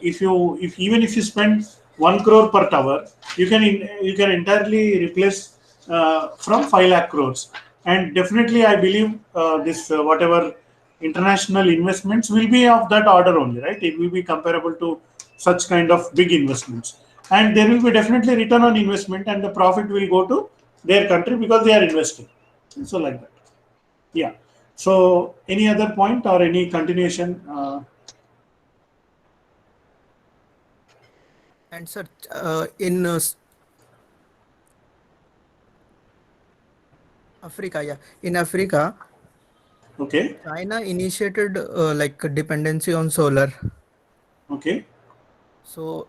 if even if you spend 1 crore per tower, you can entirely replace from 5 lakh crores. And definitely, I believe this whatever international investments will be of that order only, right? It will be comparable to such kind of big investments, and there will be definitely return on investment, and the profit will go to their country because they are investing. So like that. Yeah. So any other point or any continuation? And sir, in Africa, yeah, in Africa, Okay. China initiated like a dependency on solar. Okay. So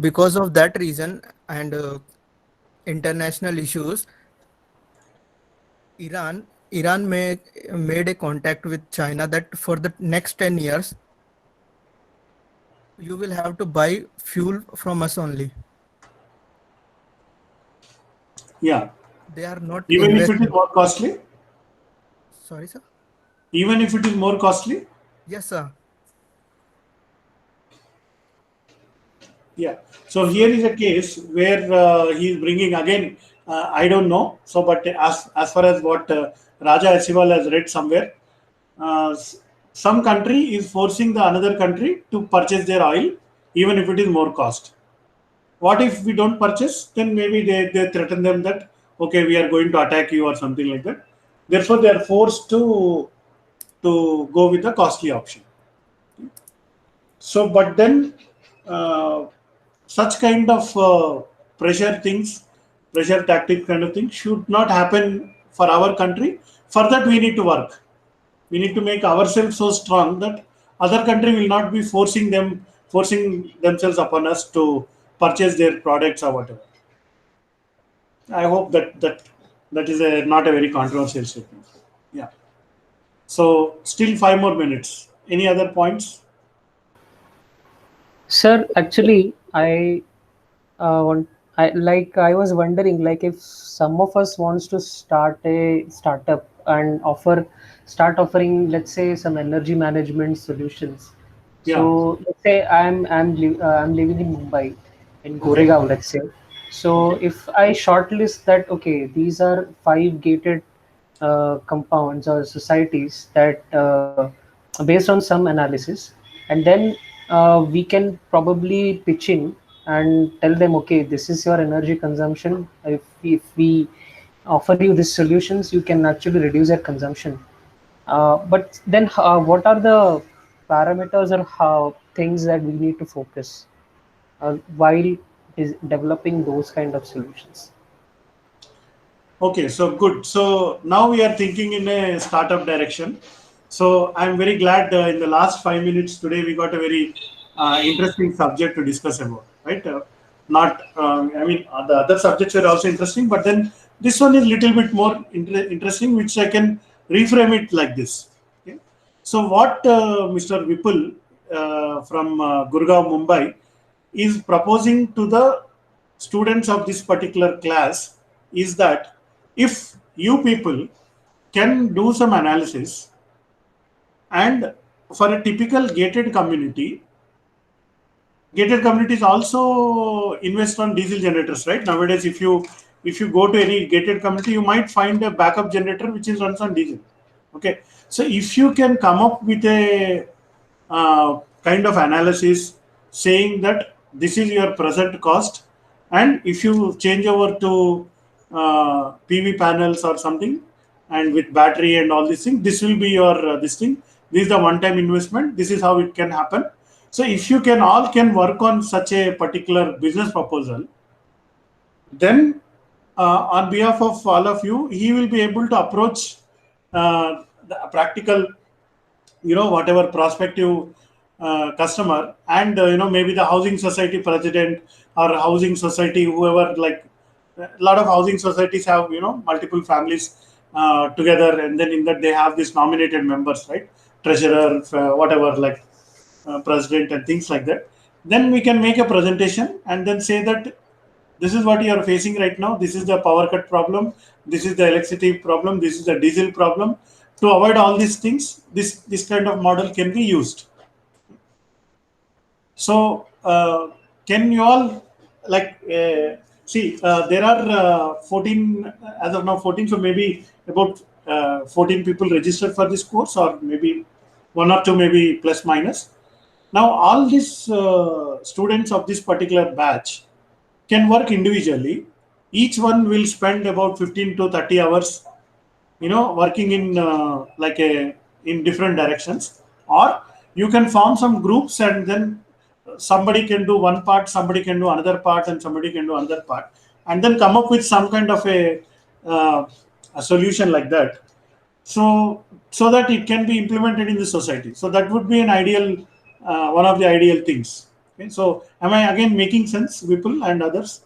because of that reason and international issues, Iran made a contact with China that for the next 10 years you will have to buy fuel from us only. Yeah. They are not Even if it is investing. more costly. Sorry, sir. Even if it is more costly. Yes, sir. Yeah. So here So is a case where he is bringing again. I don't know. So, but as far as what Raja Asiwal has read somewhere, some country is forcing the another country to purchase their oil, even if it is more cost. What if we don't purchase? Then maybe they threaten them that okay, we are going to attack you or something like that. Therefore, they are forced to go with the costly option. So, but then such kind of pressure things, pressure tactic kind of thing should not happen for our country. For that, we need to work. We need to make ourselves so strong that other country will not be forcing themselves upon us to purchase their products or whatever. I hope that is not a very controversial statement. Yeah. So still 5 more minutes. Any other points? Sir, actually, want I was wondering, like, if some of us wants to start a startup and start offering, let's say, some energy management solutions. Yeah. So let's say I'm living in Mumbai, in Okay. Goregaon, let's say. So Okay. if I shortlist that, okay, these are 5 gated compounds or societies that based on some analysis, and then we can probably pitch in and tell them, okay, this is your energy consumption. If we offer you these solutions, you can actually reduce your consumption. But then what are the parameters are how things that we need to focus while is developing those kind of solutions. Okay, so good. So now we are thinking in a startup direction. So I'm very glad in the last 5 minutes today we got a very interesting subject to discuss about, right? Not, I mean, the other subjects were also interesting, but then this one is little bit more interesting, which I can reframe it like this. Okay? So what Mr. Vipul from Gurgaon, Mumbai is proposing to the students of this particular class is that if you people can do some analysis, and for a typical gated communities also invest on diesel generators, right? Nowadays, if you go to any gated community, you might find a backup generator which is runs on diesel. Okay, so if you can come up with a kind of analysis saying that this is your present cost, and if you change over to PV panels or something, and with battery and all these things, this will be your this thing. This is the one-time investment. This is how it can happen. So if you can all can work on such a particular business proposal, then on behalf of all of you, he will be able to approach the practical, whatever prospective customer, and maybe the housing society president or housing society, whoever, like a lot of housing societies have multiple families together, and then in that they have these nominated members, right? Treasurer, whatever, like president and things like that. Then we can make a presentation and then say that this is what you are facing right now. This is the power cut problem. This is the electricity problem. This is the diesel problem. To avoid all these things, this kind of model can be used. So can you all see? There are 14 as of now. 14. So maybe about 14 people registered for this course, or maybe one or two, maybe plus minus. Now all these students of this particular batch can work individually. Each one will spend about 15 to 30 hours, working in in different directions. Or you can form some groups, and then somebody can do one part, somebody can do another part, and somebody can do another part, and then come up with some kind of a solution like that. So that it can be implemented in the society. So that would be an ideal, one of the ideal things. Okay? So am I again making sense, Vipul and others?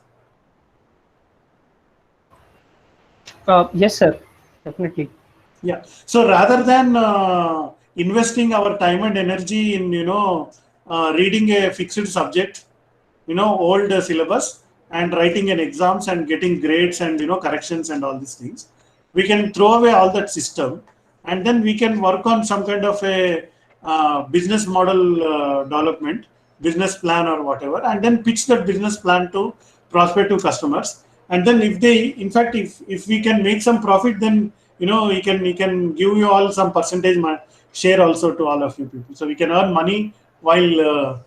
Yes, sir, definitely. Yeah. So rather than investing our time and energy in reading a fixed subject, old syllabus, and writing an exams and getting grades and corrections and all these things, we can throw away all that system, and then we can work on some kind of a business model development, business plan or whatever, and then pitch that business plan to prospective customers. And then if they, in fact, if we can make some profit, then we can give you all some percentage share also to all of you people. So we can earn money while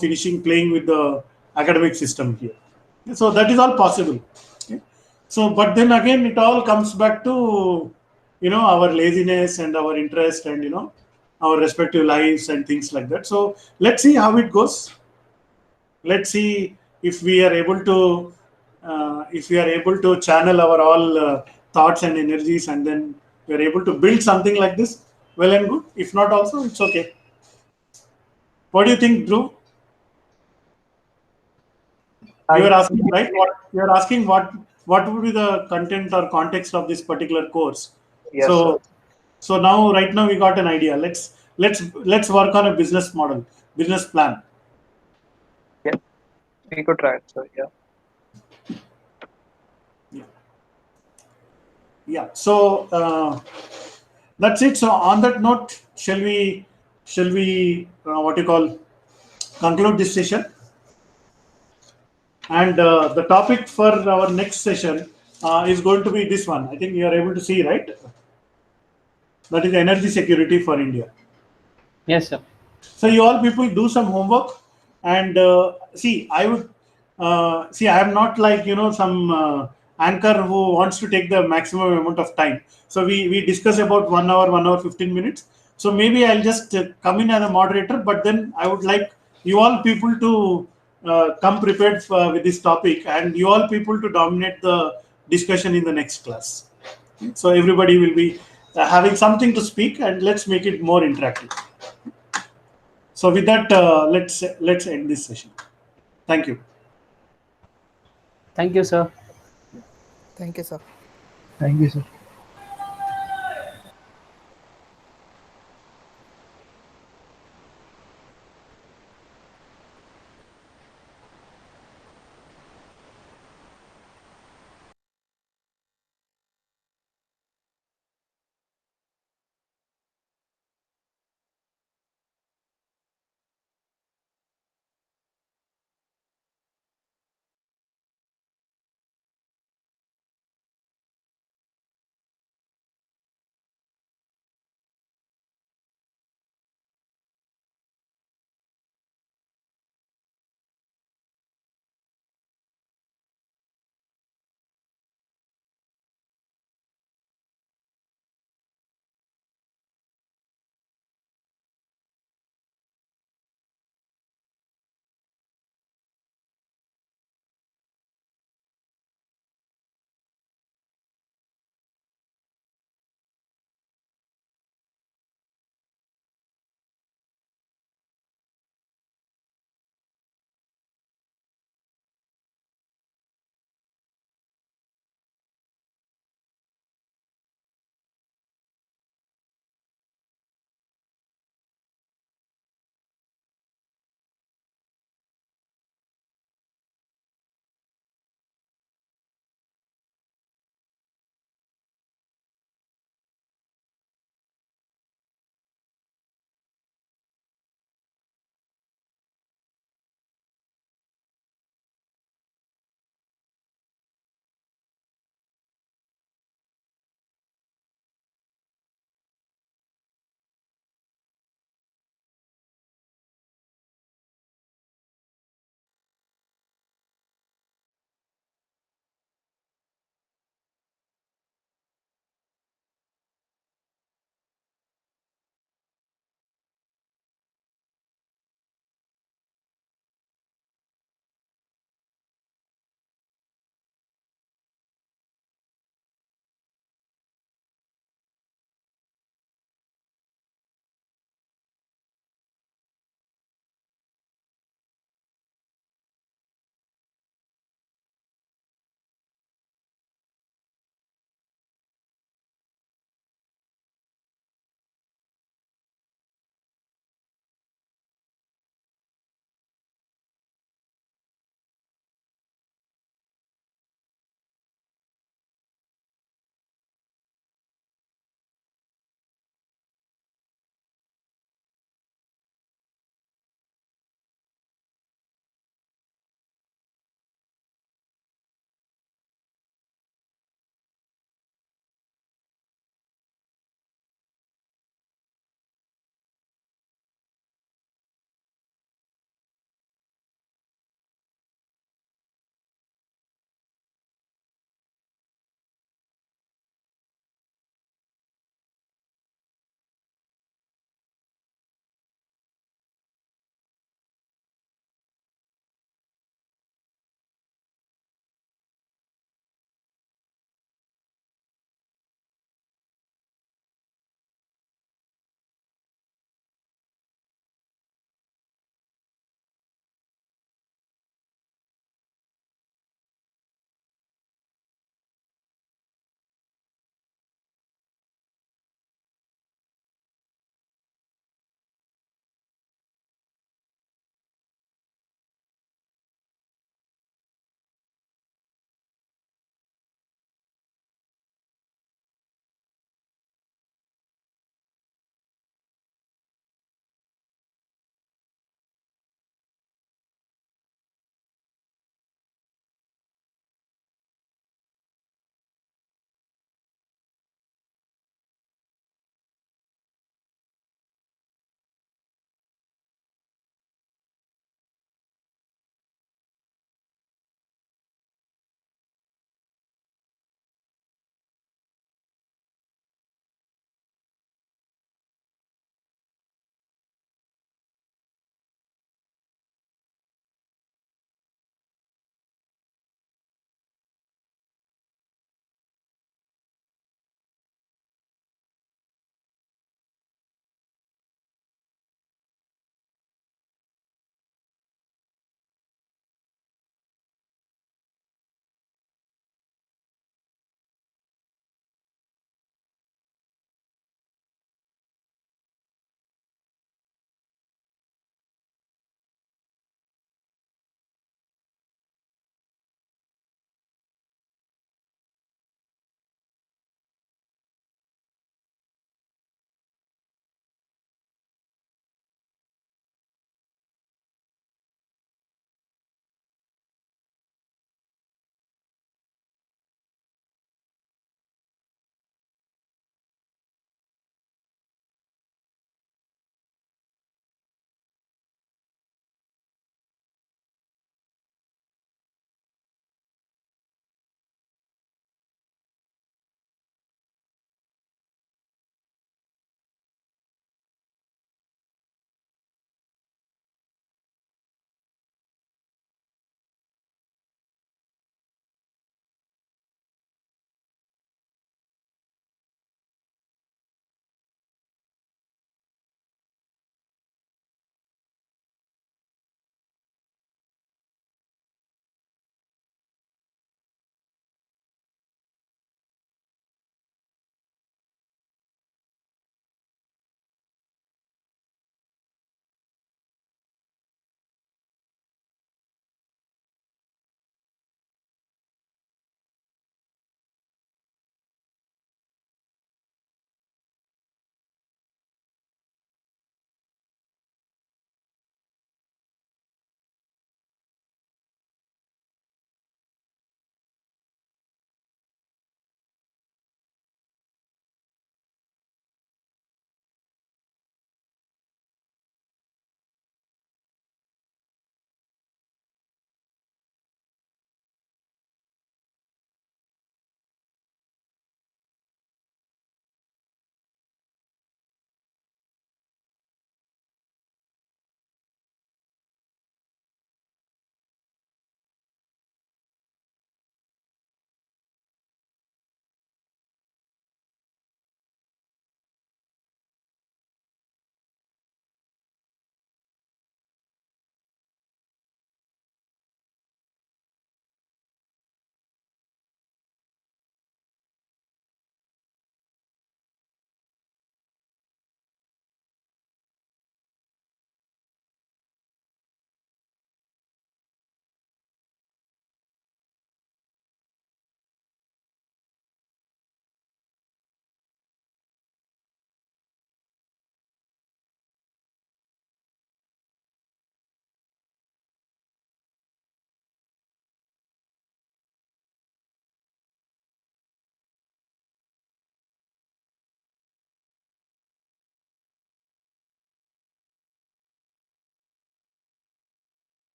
finishing playing with the academic system here. So that is all possible. Okay? So, but then again, it all comes back to our laziness and our interest and our respective lives and things like that. So let's see how it goes. Let's see if we are able to channel our all thoughts and energies, and then we are able to build something like this. Well and good. If not, also it's okay. What do you think, Dhruv? You are asking, right? You are asking what would be the content or context of this particular course. Yes, So sir. so right now we got an idea. Let's work on a business model, business plan. Yeah, we could try it, sir. Yeah. Yeah. So that's it. So on that note, shall we what you call conclude this session? And the topic for our next session is going to be this one. I think you are able to see, right? That is energy security for India. Yes, sir. So you all people do some homework, and see. I would see. I am not like some anchor who wants to take the maximum amount of time. So we discuss about 1 hour, 1 hour 15 minutes. So maybe I'll just come in as a moderator, but then I would like you all people to come prepared with this topic, and you all people to dominate the discussion in the next class. So everybody will be having something to speak, and let's make it more interactive. So with that, let's end this session. Thank you. Thank you, sir. Thank you, sir. Thank you, sir.